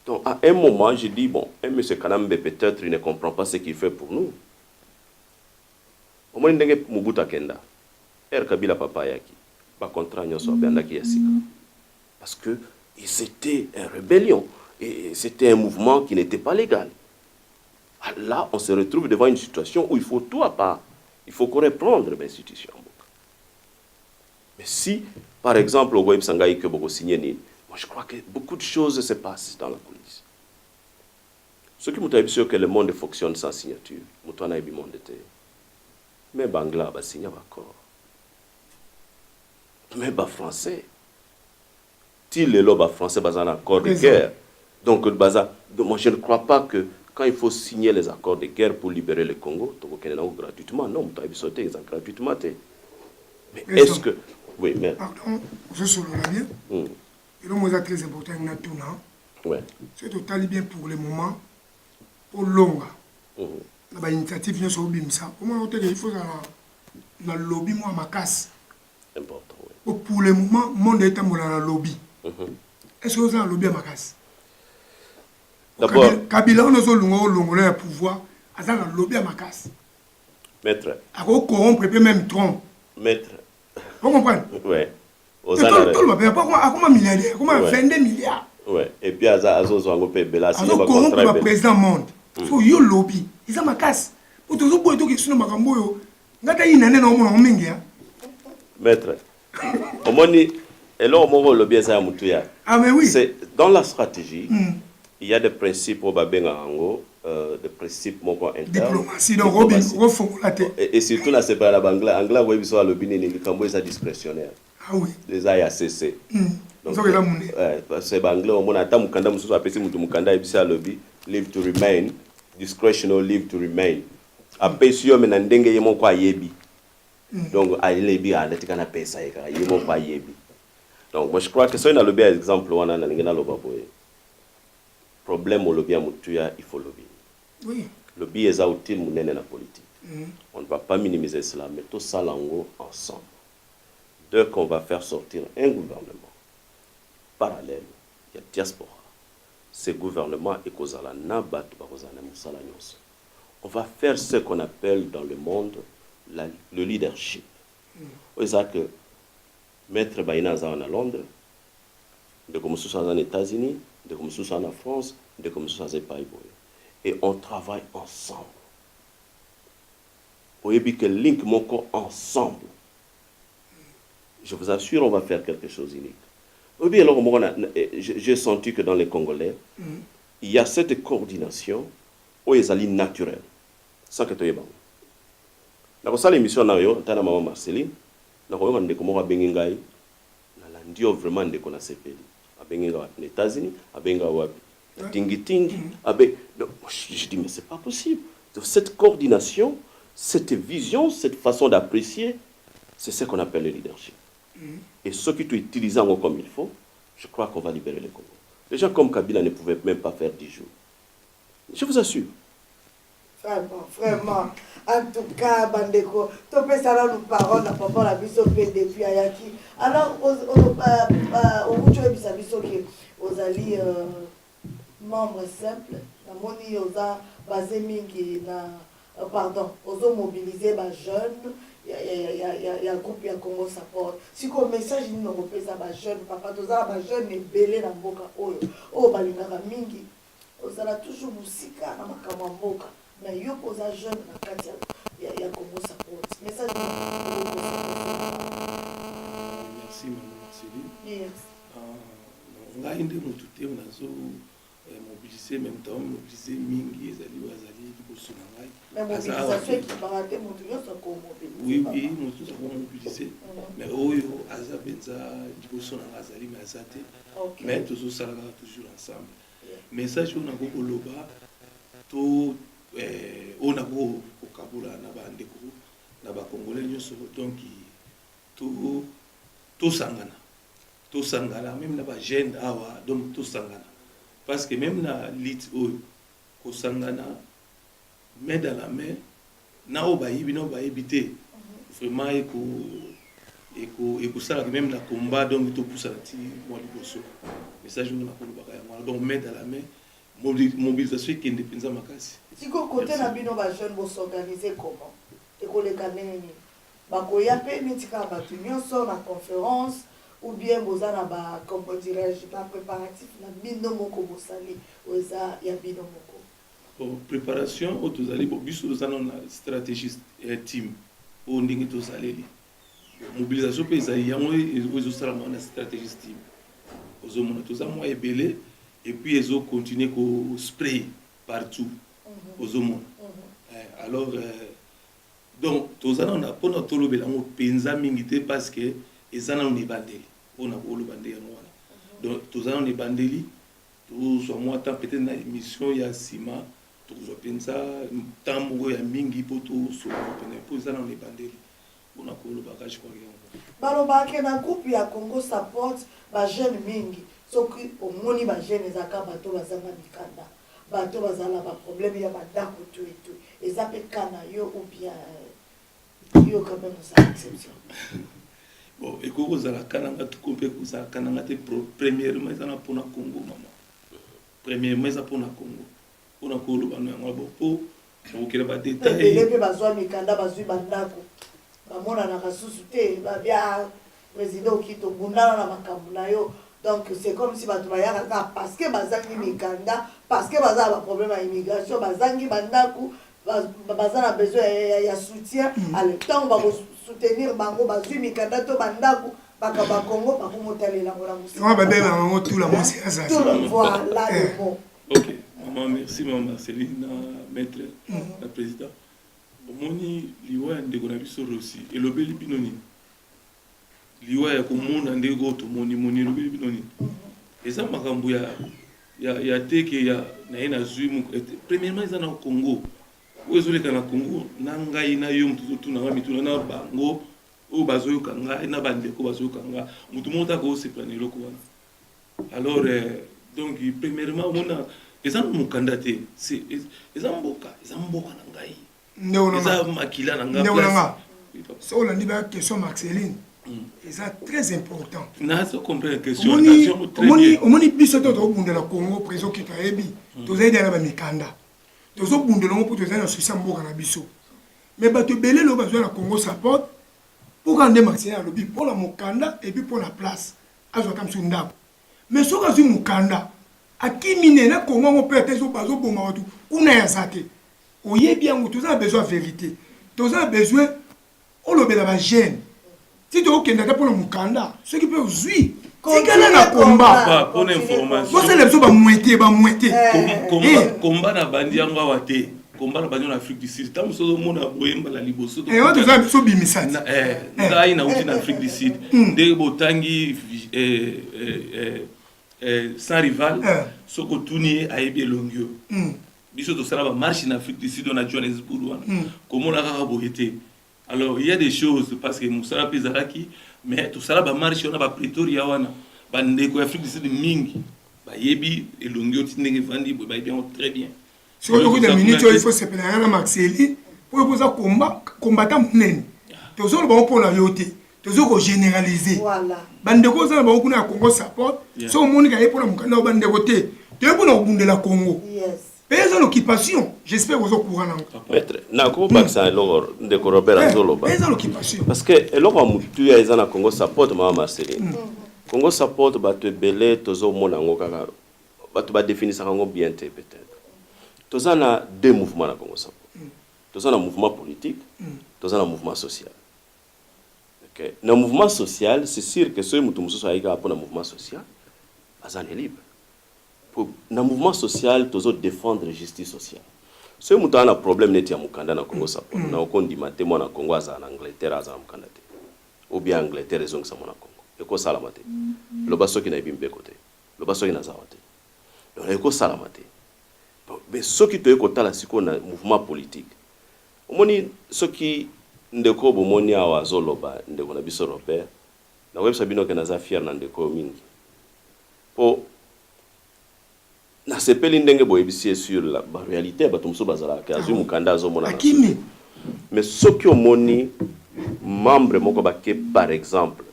Donc à un moment, je dis, bon, M. Kanambe, peut-être, il ne comprend pas ce qu'il fait pour nous. au moins ndenge Mobutu akenda Kabila papa yaki ba contrat nyonso abandaki ya sika parce que c'était une rébellion et c'était un mouvement qui n'était pas légal. Là on se retrouve devant une situation où il faut tout à part, il faut qu'on reprendre l'institution. Mais si par exemple au Web Sangai que beaucoup signé, moi je crois que beaucoup de choses se passent dans la coulisse. Ce qui m'a dit que le monde fonctionne sans signature, mutana bi monde était. Mais Bangla ba signer d'accord. Mais bas français, il est là français bas un accord de guerre. Donc moi je ne crois pas que quand il faut signer les accords de guerre pour libérer le Congo, tu vas gratuitement. Non, tu vas sauter gratuitement. Mais est-ce que oui, mais pardon, je suis bien. Et le mot très important na tuna. Ouais. C'est totalement bien pour le moment. Pour longa. Na ba initiative ñu so bimsa. Comment il faut na lobby moi ma casse. Important. Pour le moment, le monde est dans le lobby. Est-ce que vous avez un lobby à ma casse? D'abord, Kabila, on a le pouvoir, il a un lobby à ma casse. Maître. À corrompre, même Trump. Maître. Vous comprenez? Oui. Tout le monde, comment milliardaire? Comment 22 milliards? Oui. Et puis, il y a un corrompre le président du monde. Il y a un lobby. Il a ma casse. Pour tout le monde, il y a un lobby. Il y a un lobby. Maître, au moins, et là, on le bien ça ah, mais oui. C'est dans la stratégie, il y a des principes au Babengango, des principes internes. Diplomatie, donc, et surtout, là, c'est pas la Bangla. Angla, vous voyez, le Bini, le Cambo, c'est discrétionnaire. Ah oui. Les AIACC. Donc, c'est Bangla, au moins, attends, Mukanda, Moussou, après, c'est Mukanda, et puis ça, le live to remain, discretional, live to remain. Après, si on a ndenge yemo kwa yebi. Donc, il a donc, moi je crois que ça, on a le bien exemple, on a le problème au lobby à Moutuya, il faut lobby. Oui. Le lobby est utile dans la politique. On ne va pas minimiser cela, mais tout ça ensemble. Dès qu'on va faire sortir un gouvernement parallèle, il y a diaspora. Ce gouvernement est causala nabat on va faire ce qu'on appelle dans le monde le leadership. C'est ça que Maître Baïna à Londres, de comme ça aux États-Unis, de comme ça en France, de comme ça aux pays. Et on travaille ensemble. Vous voyez que link mon corps ensemble. Je vous assure, on va faire quelque chose d'unique. Oui, alors j'ai senti que dans les Congolais, il y a cette coordination où ils allaient naturelle, sans que tu aies bon. Dans cette émission, on a maman Marceline, on a dit comment on a dit vraiment de qu'on a CPD. Les États-Unis, Tingi. Je dis, mais c'est pas possible. Cette coordination, cette vision, cette façon d'apprécier, c'est ce qu'on appelle le leadership. Et ce qui tu utilises comme il faut, je crois qu'on va libérer le Congo. Les gens comme Kabila ne pouvaient même pas faire 10 jours. Je vous assure. Vraiment. En tout cas, Bandeko, tu peux savoir nous parole à papa la biso depuis Ayaki. Alors, au bout de la biso qui aux alliés membres simples, la moni osa basé mingi na pardon, osa mobiliser les jeunes. Il y a un groupe qui a Congo Support. Si le message est non représenté par jeunes, papa, tous les jeunes sont belés dans Boka. Oh, balingara mingi. Vous avez toujours musika na makamamboka. Mais il y a des jeunes qui ont Congo Support. Message merci, Maman Marceline. Yes. On a une montée, on a mobilisé, même temps, mobilisé mingi, Azali, mais mobilisation qui va rater, mon Dieu, c'est qu'on mobilise. Oui, nous tous avons mobilisé. Mais Oyo, Azabenza, Diboson, Azali, mais Azate. Mais tous nous sommes toujours ensemble. Message on a beaucoup loba, tout on a beaucoup au Kaboula, na Bandeko, na Congolais, donc tout sangana, même la gêne awa, donc tout sangana. Parce que même la lit au sangana, main dans la main, na obaïbi na obaïbité, vraiment et ça même la combat donc tout pour ça moi du bosso. Message on a pour le donc main dans la main, mobilisation qui indépendant makasi. Si côté na bino ba jeune vont s'organiser comment? Et ekoleka ndenge nini bakoya mpe mitika bato nyonso na conférence ou bien boza na ba comment dirais-je ba préparatif na bino moko bosali oza ya bino moko préparation o tozali biso tozana na stratégiste team o ndenge tozaleli mobilisation mpe ezali yango ezosalama na stratégiste team ozomona toza mwa ebele et puis ezocontinue kospray partout ozomona alors donc tozana na mpona tolobela yango mpenza mingi te parce que eza nano na ebandeli mpona koloba nde yango wana donc toza nano na ebandeli tozwa mwa temps peut-être na émission ya nsima tokozwa mpenza temps moko ya mingi mpo tosolola pene mpo eza nano na ebandeli mpona kolobaka je crois yango balobaka na groupe ya Congo Support bajeune mingi soki omoni bajeune ezaka bato bazanga mikanda bato bazala baproblème ya bandako to etu eza mpe kana yo ou bien yo quand même ça exception bon ekoko kozala kananga tuko mpe kozala kananga te premièrement eza na mpona Congo mama premièrement eza mpona Congo mpona koloba no yango bo mpo okokela badetail mpe bazwa mikanda bazwi bandako bamonanaka susu te babia président okito bundana na makambo na yo donc c'est comme si bato bayaka parce que bazangi mikanda parce que baza ba problème ya immigration bazangi bandako baza na besoin ya soutien à le temps ba soutenir bango bazwi mikanda to bandako baka ba Congo ba komotalela ngora musi on va bien maman tout la mosi ça voilà le mot ok maman merci maman Marceline maître la président omoni liwa ndeko na biso aussi elobeli binoni liwa ya komona ndeko tomoni moni elobeli binoni eza makambo ya teke ya na ye na zwi premièrement eza na Congo oyo ezoleka na Congo na ngai na yo mutu totuna mituna na bango oyo bazoyoka ngai na bandeko bazoyoka ngai mutu moko taka osepela eloko wana alors donc premièrement omona eza na mokanda te eza mboka na ngai eza makila na ngai place so olandi ba question Marceline eza très important na so comprendre question omoni biso to tobundela Congo préso ki tayebi tozali na ba mikanda tozobundela ngo po tozali na souci mboka na biso mais bato belé lo bazwa na Congo Support pour quand de Marceline alobi pour la mokanda et puis pour la place azwa kam su ndako mais so ka zu mokanda akimine na Congo ngo peut être so bazo boma watu kuna ya zate oyebi yango toza besoin vérité toza besoin olobela ba jeune si tu okenda ta pour mukanda ce qui peut zui tikala na combat pour information bo sele so ba moitié combat na bandi yango wate combat na bandi en Afrique du Sud tam so mona boyemba la liboso et on toza so bimisati ngai na uti na Afrique du Sud de botangi sans rival soko tuni ayebi elongio biso to sala ba marche en Afrique du Sud on a Johannesburg wana comment la kaka boyete alors il y a des choses parce que Moussala Pizaraki mais tout ça ba marche on a ba Pretoria wana ba ndeko Afrique du Sud mingi ba yebi elongio tindenge vandi ba bien très bien sur le coup de minutes il faut se préparer à Marceline pour poser combattant munene tozo ba pour la yoté tozo ko généraliser voilà bandeko za ba kuna Congo Support so moni ka yepo na mukanda bandeko te te pour na bundela Congo yes mais l'occupation, j'espère aux au courant. Maître, na ko baksa logor de ko Robert Azoloba. Mais l'occupation. Parce que eloko mutu ya ezana Congo Support mama Marceline. Congo Support ba te belé tozo mona ngo kaka. Ba to ba définir ça ngo bien te peut-être. Toza na deux mouvements na Congo Support. Toza na mouvement politique, toza na mouvement social. OK. Na mouvement social, c'est sûr que ce mutu muso aika pour na mouvement social, azane libre. Dans le mouvement social, tous défendre la justice sociale. Ce qui est un problème net ya mukanda na Congo Support. Na okondi mate mo na Congo za na Angleterre za mukanda te. Ou bien Angleterre ezong sa mo na Congo. Eko salamate. Lo baso ki na ibimbe kote. Lo baso ki na zawate. Donc eko salamate. Mais ce qui te ekotala siko na mouvement politique. Omoni ce qui ndeko bomoni awa zoloba ndeko na biso Robert. Na websa bino ke na za fier na ndeko mingi. Po na sepeli ndenge boyebisi sur la réalité batumso bazala ka azu mukanda zo mona akimi mais soki omoni membre moko baké par exemple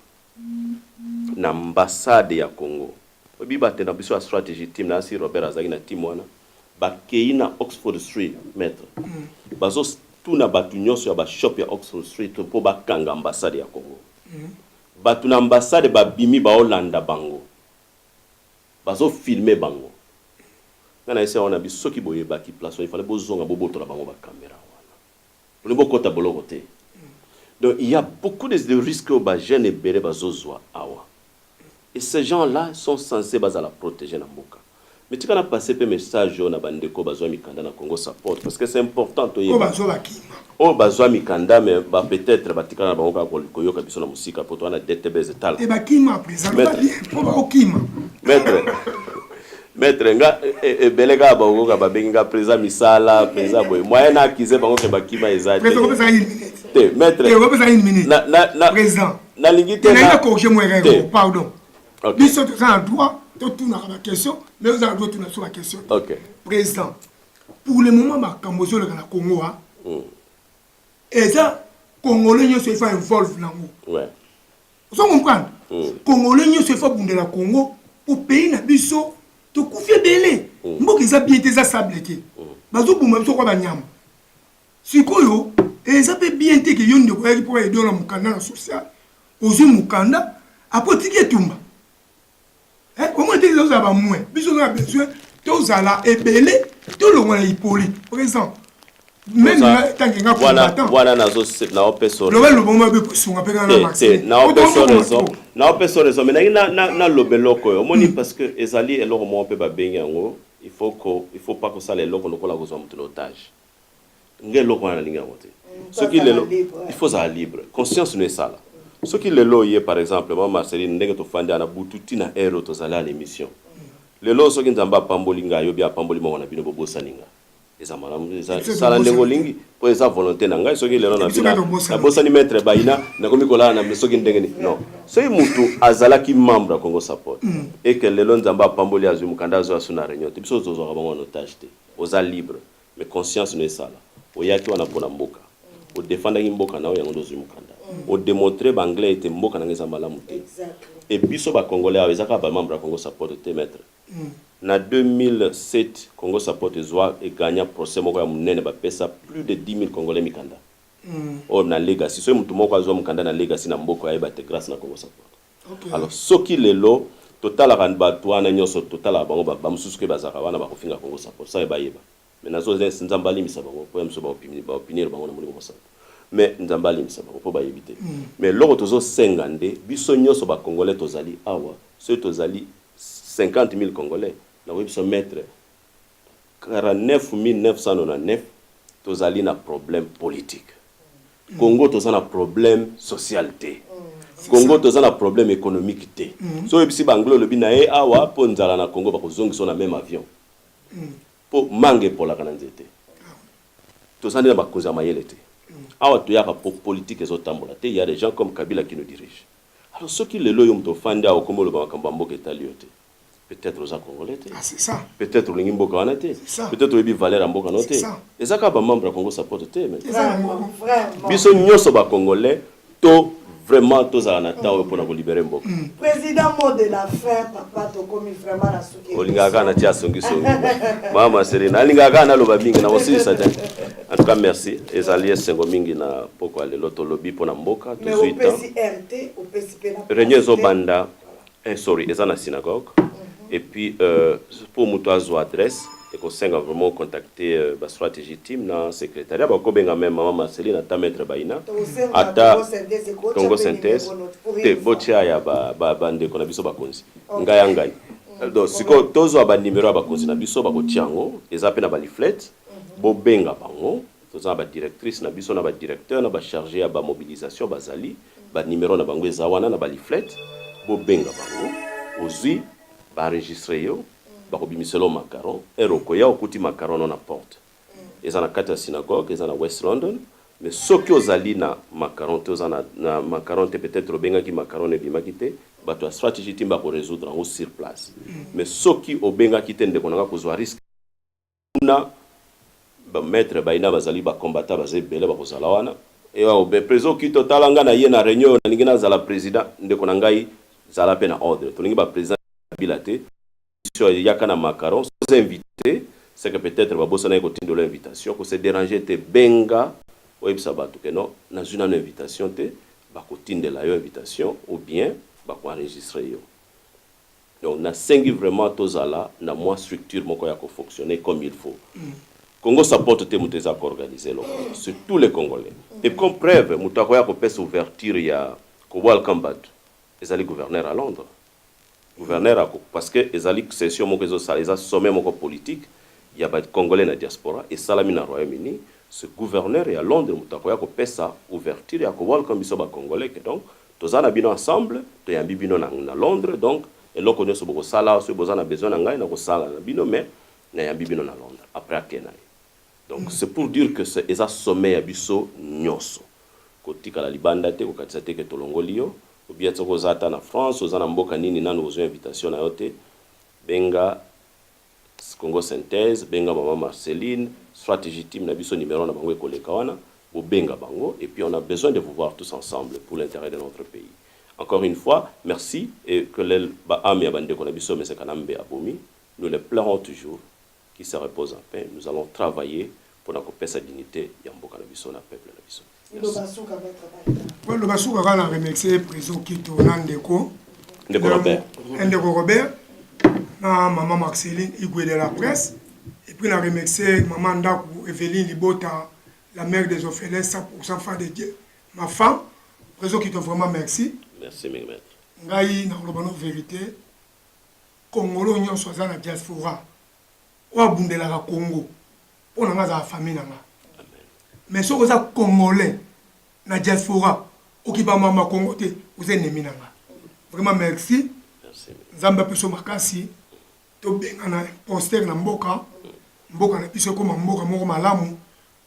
na ambassade ya Congo obi baté na biso stratégie team na si Robert azaki na team wana baké na Oxford Street maître bazo tout na batu nyonso ya ba shop ya Oxford Street pour ba kanga ambassade ya Congo. Batu na ambassade ba bimi ba Hollanda bango. Bazo filmer bango. Ngana ese on a bi soki boye ba ki place il fallait bozonga boboto la bango ba caméra wana. On est beaucoup ta boloko te. Donc il y a beaucoup de risques au ba jeune et béré bazozwa awa. Et ces gens-là sont censés baza la protéger na mboka. Mais tu as passé un message na bandeko bazwa mikanda na Congo support parce que c'est important to yeba. Oh bazwa mikanda mais ba peut-être batikana na bango ka koyoka biso na musika pour toi na DTBZ tal. Et ba kima présent ba okima. Maître nga belega ba okoka ba benga présent misala présent boy. Moyen na akize bango ke ba kima ezati. Présent ko une minute. Te maître. Te ko une minute. Na présent. Na lingite na ko je moi pardon. OK. Biso tu as droit de tout na question mais vous avez droit tout sur la question. OK. Président. Pour le moment ma Cambozo le Congo a. Et ça Congolais ne se fait involve nango. Ouais. Vous comprenez? Congolais ne se fait bunda la Congo pour pays na biso to kufie belé. Mboka za bien te za sablete. Bazo buma biso kwa banyama. Sikoyo eza pe bien te ke yonde ko yaki pour aider na mukanda na social. Ozu mukanda après tiki tumba. Comment est-ce que vous avez moins? Nous avons besoin de la ébélé, tout le monde est hippolyte. Présent. Même tant qu'il y a un voilà, na opeso. Le moment où on appelle un maxi. Na opeso raison. Mais na lobeloko. Omoni parce que ezali eloko mo pe ba benga ngo. Il faut pas que ça les loko no kola ko zo mutu otage. Ngelo na linga ngote. Ce qui il faut ça libre. Conscience ne ça là. Ce qui le loyer par exemple, moi Marceline ndenge to fanda na bututi na ero to zala l'émission. Le lo so kinzamba pambolinga yo bia pamboli mo na bino bobosa ninga. Eza malamu eza sala ndengo lingi po eza volonté na ngai so ki le lo na bina na bosa ni maître baina na komi kola na so ki ndenge ni. Non. So mutu azala ki membre Congo support et que le lo nzamba pamboli azu mukanda zo asuna réunion. Biso zo zo bango otage te. Oza libre mais conscience ne sala. Oyaki wana pona mboka. O défendre mboka na yango zo mukanda. O démontrer banglais était mboka na ngeza malamu te. Et biso ba congolais awezaka ba membre Congo support te maître. Na 2007 Congo support et gagna procès moko ya munene ba pesa plus de 10 000 congolais mikanda. O na legacy so mutu moko azwa mukanda na legacy na mboko ya ba te grâce na Congo support. Alors soki lelo total ran ba twana nyoso total bango ba mususu ke bazaka wana ba kofinga Congo support ça ba yeba. Mais nazo nzambali misaba ko yamso ba opinion bango na mulimo ko mais nzambali misaba ko ba éviter. Mais loko tozo 50 biso nyoso ba congolais tozali awa so tozali 50 000 congolais na webiso maître 49 999 tozali na problème politique. Congo tozana problème socialité. Congo tozana problème économique té. So ebisi banglo lobi na e awa po nzala na Congo ba kozongiso na même avion. Po mangue pour la kananzete. Tozana ba koza mayele té. Awa to yaka pour politique ezotambola té, il y a des gens comme Kabila qui nous dirigent. Alors ceux qui le loyaux to fanda au kombo le bakambambo ketaliote. Peut-être aux Congolais. Ah, c'est ça. Peut-être aux Lingimboka Wanate. Peut-être aux Valère Amboka Note. Et ça, quand membre Congo s'apporte. Vraiment. Biso nyoso ba Congolais, to vraiment tous à Nata pour nous libérer Mboka. Président, mot de la fin, papa, to komi vraiment la souki. Olingaka na tia songi songi. Mama Serena, olingaka na loba mingi na aussi ça. En tout cas, merci. Ezali sengo mingi na poko ale loto lobi pour na Mboka tout de suite. Mais au PCRT, au PCP na. Renyezo banda. Sorry, eza na synagogue. Et puis, pour mon adresse, et qu'on s'est vraiment contacté la stratégie team dans le secrétariat, on a même maman Marceline, à maître Baina, à Congo Synthèse, te botia ya bande qu'on a biso bakonzi, ngaya ngai. Donc, si ko tozo ba numéro bakonzi na biso bakotiango, ezape na ba leaflet, bo benga bango, tozo ba directrice na biso na ba directeur na ba chargé ya ba mobilisation bazali, ba numéro na bango ezawana na ba leaflet, bo benga bango, ozui ba enregistrer yo ba ko bimiselo macaron eroko ya okuti macaron na porte eza na kata synagogue eza na West London mais soki ozali na macaron te ozana na macaron te peut-être obenga ki macaron e bimaki te bato ya stratégie timba ko résoudre en sur place mais soki obenga ki te ndeko nanga kozwa risque na ba maître baina bazali ba combattant bazali bele ba kozala wana e wa be preso ki totalanga na ye na réunion na ngina za la président ndeko nangai zala pe na ordre to ngi ba président bilaté sur yakana macaron sans invité c'est que peut-être babosa na ko tindo l'invitation ko se déranger te benga oyebisa bato ke non nazwi nano invitation te bakotindela yo invitation ou bien bakoenregistre yo. Donc nasengi vraiment tozala na mwa structure moko ya fonctionner comme il faut. Congo supporte te moto eza organisé loko sur tous les Congolais. Et comme preuve moto akoya kopesa ouverture ya ko welcome bato ezali gouverneur à Londres. Gouverneur parce que ezali session moko ezosala eza sommet moko politique ya ba Congolais na diaspora et salami na Royaume-Uni. Ce gouverneur est à Londres moto akoya kopesa ouverture ya ko welcome biso ba Congolais que donc tozana bino ensemble to yambi bino na Londres donc eloko nyonso boko sala so bozana besoin na ngai na ko sala na bino mais na yambi bino na Londres après akena. Donc c'est pour dire que c'est eza sommet ya biso nyonso kotika la libanda te kokatisa te ke tolongolio ou bien tsoko zata na France ozana mboka nini nanu ozo invitation na yote benga Congo Synthèse benga maman Marceline stratégie team na biso numéro na bango ekoleka wana bo benga bango et puis on a besoin de vous voir tous ensemble pour l'intérêt de notre pays. Encore une fois, merci et que les Baami Abandeko na biso mais Kanambe abomi, nous les pleurons toujours. Qui se repose en paix. Nous allons travailler pour la sa dignité. Yamboka Nabiso, na peuple Nabiso. Le Basouka va remercier le président qui tourne Ndeko. Ndeko Robert. Maman Marceline, Igwe de la presse. Et puis, on a remercié maman Ndakou, Evelyne Libota, la mère des orphelins, 100% femme de Dieu. Ma femme, président qui te vraiment merci. Merci, mes maîtres. Ngaï, dans le vérité, Congolo, nous sommes dans la diaspora. Wabundela Congo on a la famille nanga mais so oza congolais na diaspora okiba mama Congo te vous êtes nemi nanga vraiment merci Nzamba peso makasi to benga na poster na mboka na biso comme mboka moko malamu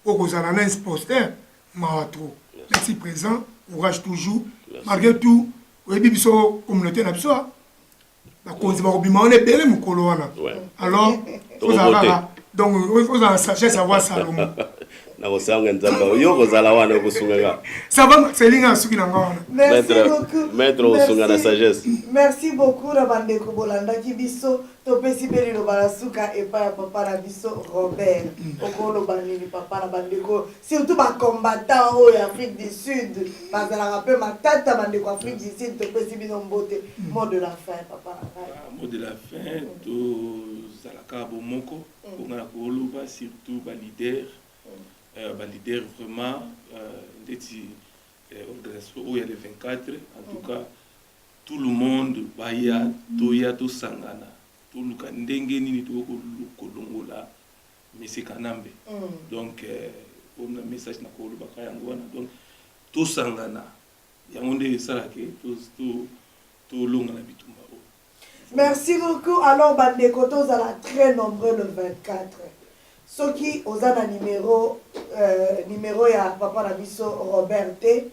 poko zala na poster mawato merci présent courage toujours malgré tout oyebi biso communauté na biso la cause va obima on est belé mukolo wana alors donc il faut la sagesse avoir Salomon na osanga nzamba oyo kozala wana okusunga ça va selinga suki na ngona merci beaucoup maître osunga na sagesse merci beaucoup na bandeko bolanda ki biso to pesi beli lo balasuka et pa papa na biso Robert okolo banini papa na bandeko surtout ba combattant au Afrique du Sud bazala rappel matata bandeko Afrique du Sud to pesi bino mbote mot de la fin papa na mot de la fin to zalaka bomoko ngana ko loba surtout ba leader vraiment organisation où il y a les 24 en tout cas tout le monde baya toya to sangana tout le kandenge nini to ko kolongola monsieur Kanambe donc on a message na ko loba kayango wana donc to sangana yangonde salake to longa na bitumba. Merci beaucoup. Alors bandeko tozala très nombreux le 24. Ce qui aux ana numéro ya papa na biso Robert T.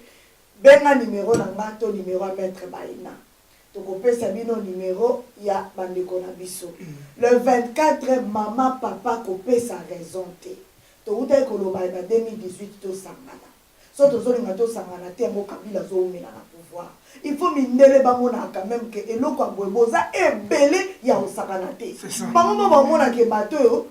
Benga numéro na ngato numéro à maître Baina. Tokopesa bino numéro ya bandeko na biso. Le 24 maman papa kopesa raison T. Touta ekoloba na 2018 to sangana. So tozolinga to sangana te mo kabila zo umela na pouvoir. Il faut mindele bamona quand même que eloko abweboza ebele ya osakana te. Bango bamona ke bato yo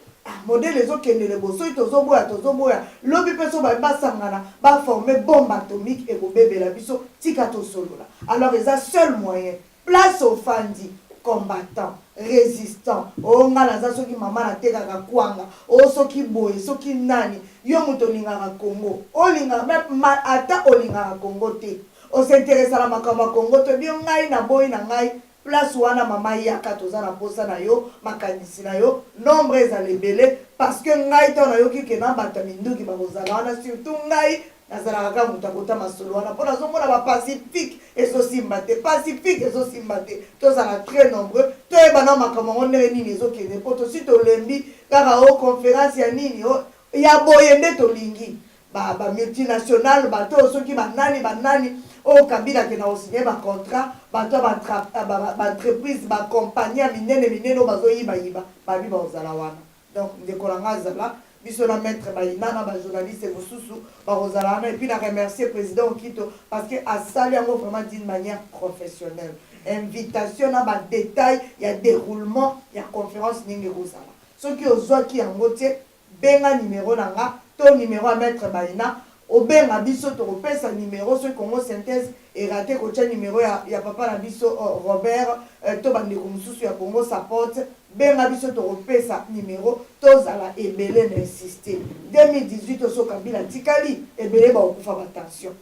modèle les autres les bosso tozoboya lobi peso ba sangana ba former bombe atomique et bébé la biso tikato solola. Alors les seul moyen place aux fandi combattants résistants o ngala za soki mama na teka ka kwanga o soki boye soki nani yo muto linga Congo o linga même ata o linga Congo te o s'intéresse à la makamba Congo te bi ngai na boy na ngai place wana mama yaka toza na posa na yo makanisi na yo nombre za lebele parce que ngai to na yo ki ke na bata minduki ba kozala wana surtout ngai nazala ka mutakota masolo wana pona zo mona ba pacifique ezosimba te pacifique ezosimba te tozala très nombreux to e bana makamba onere nini ezokende poto si to lembi kaka o conférence ya nini o ya boyende to lingi ba multinational ba to soki banani o kabila ke na osigné ba contrat ba to ba entreprise ba compagnie minene o bazo yiba ba bi ba ozala wana donc ndekolanga zala biso na maître Baina na ba journaliste mosusu ba ozala wana et puis na remercier président Okito parce que asali yango vraiment d'une manière professionnelle invitation na ba détail il y a déroulement il y a conférence ningi kozala ceux qui ozwa ki yango te benga numéro nanga to numéro à maître Baina obenga biso tokopesa numéro so Congo Synthèse et raté kocha numéro ya papa na biso Robert to bandeko mosusu ya Congo Support benga biso tokopesa numéro tozala ebele na insister 2018 oso Kabila tikali ebele ba okufa ba tension.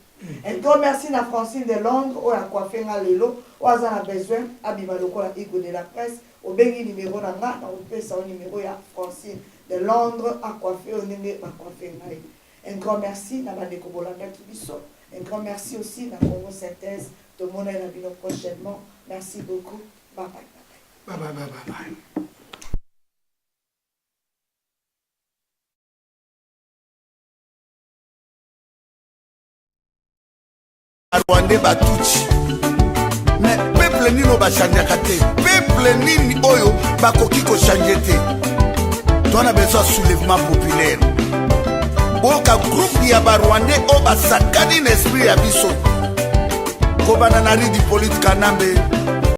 Un grand merci na Francine de Londres o ya coiffé nga lelo o azana besoin abima lokola ego de la presse obengi numéro na nga na opesa o numéro ya Francine de Londres a coiffé o ndenge ba coiffé ngai. Un grand merci na bandeko bolanda kibiso. Un grand merci aussi na Congo Synthèse. Tout le monde est là prochainement. Merci beaucoup. Bye bye. Bye bye bye bye bye. Rwanda batuchi. Mais peuple nino ba changer kate. Peuple nini oyo bakoki ko changer te. On a besoin de soulèvement populaire. Boka groupe ya ba Rwanda o ba sakani n'esprit ya biso. Ko banana di politique kanambe.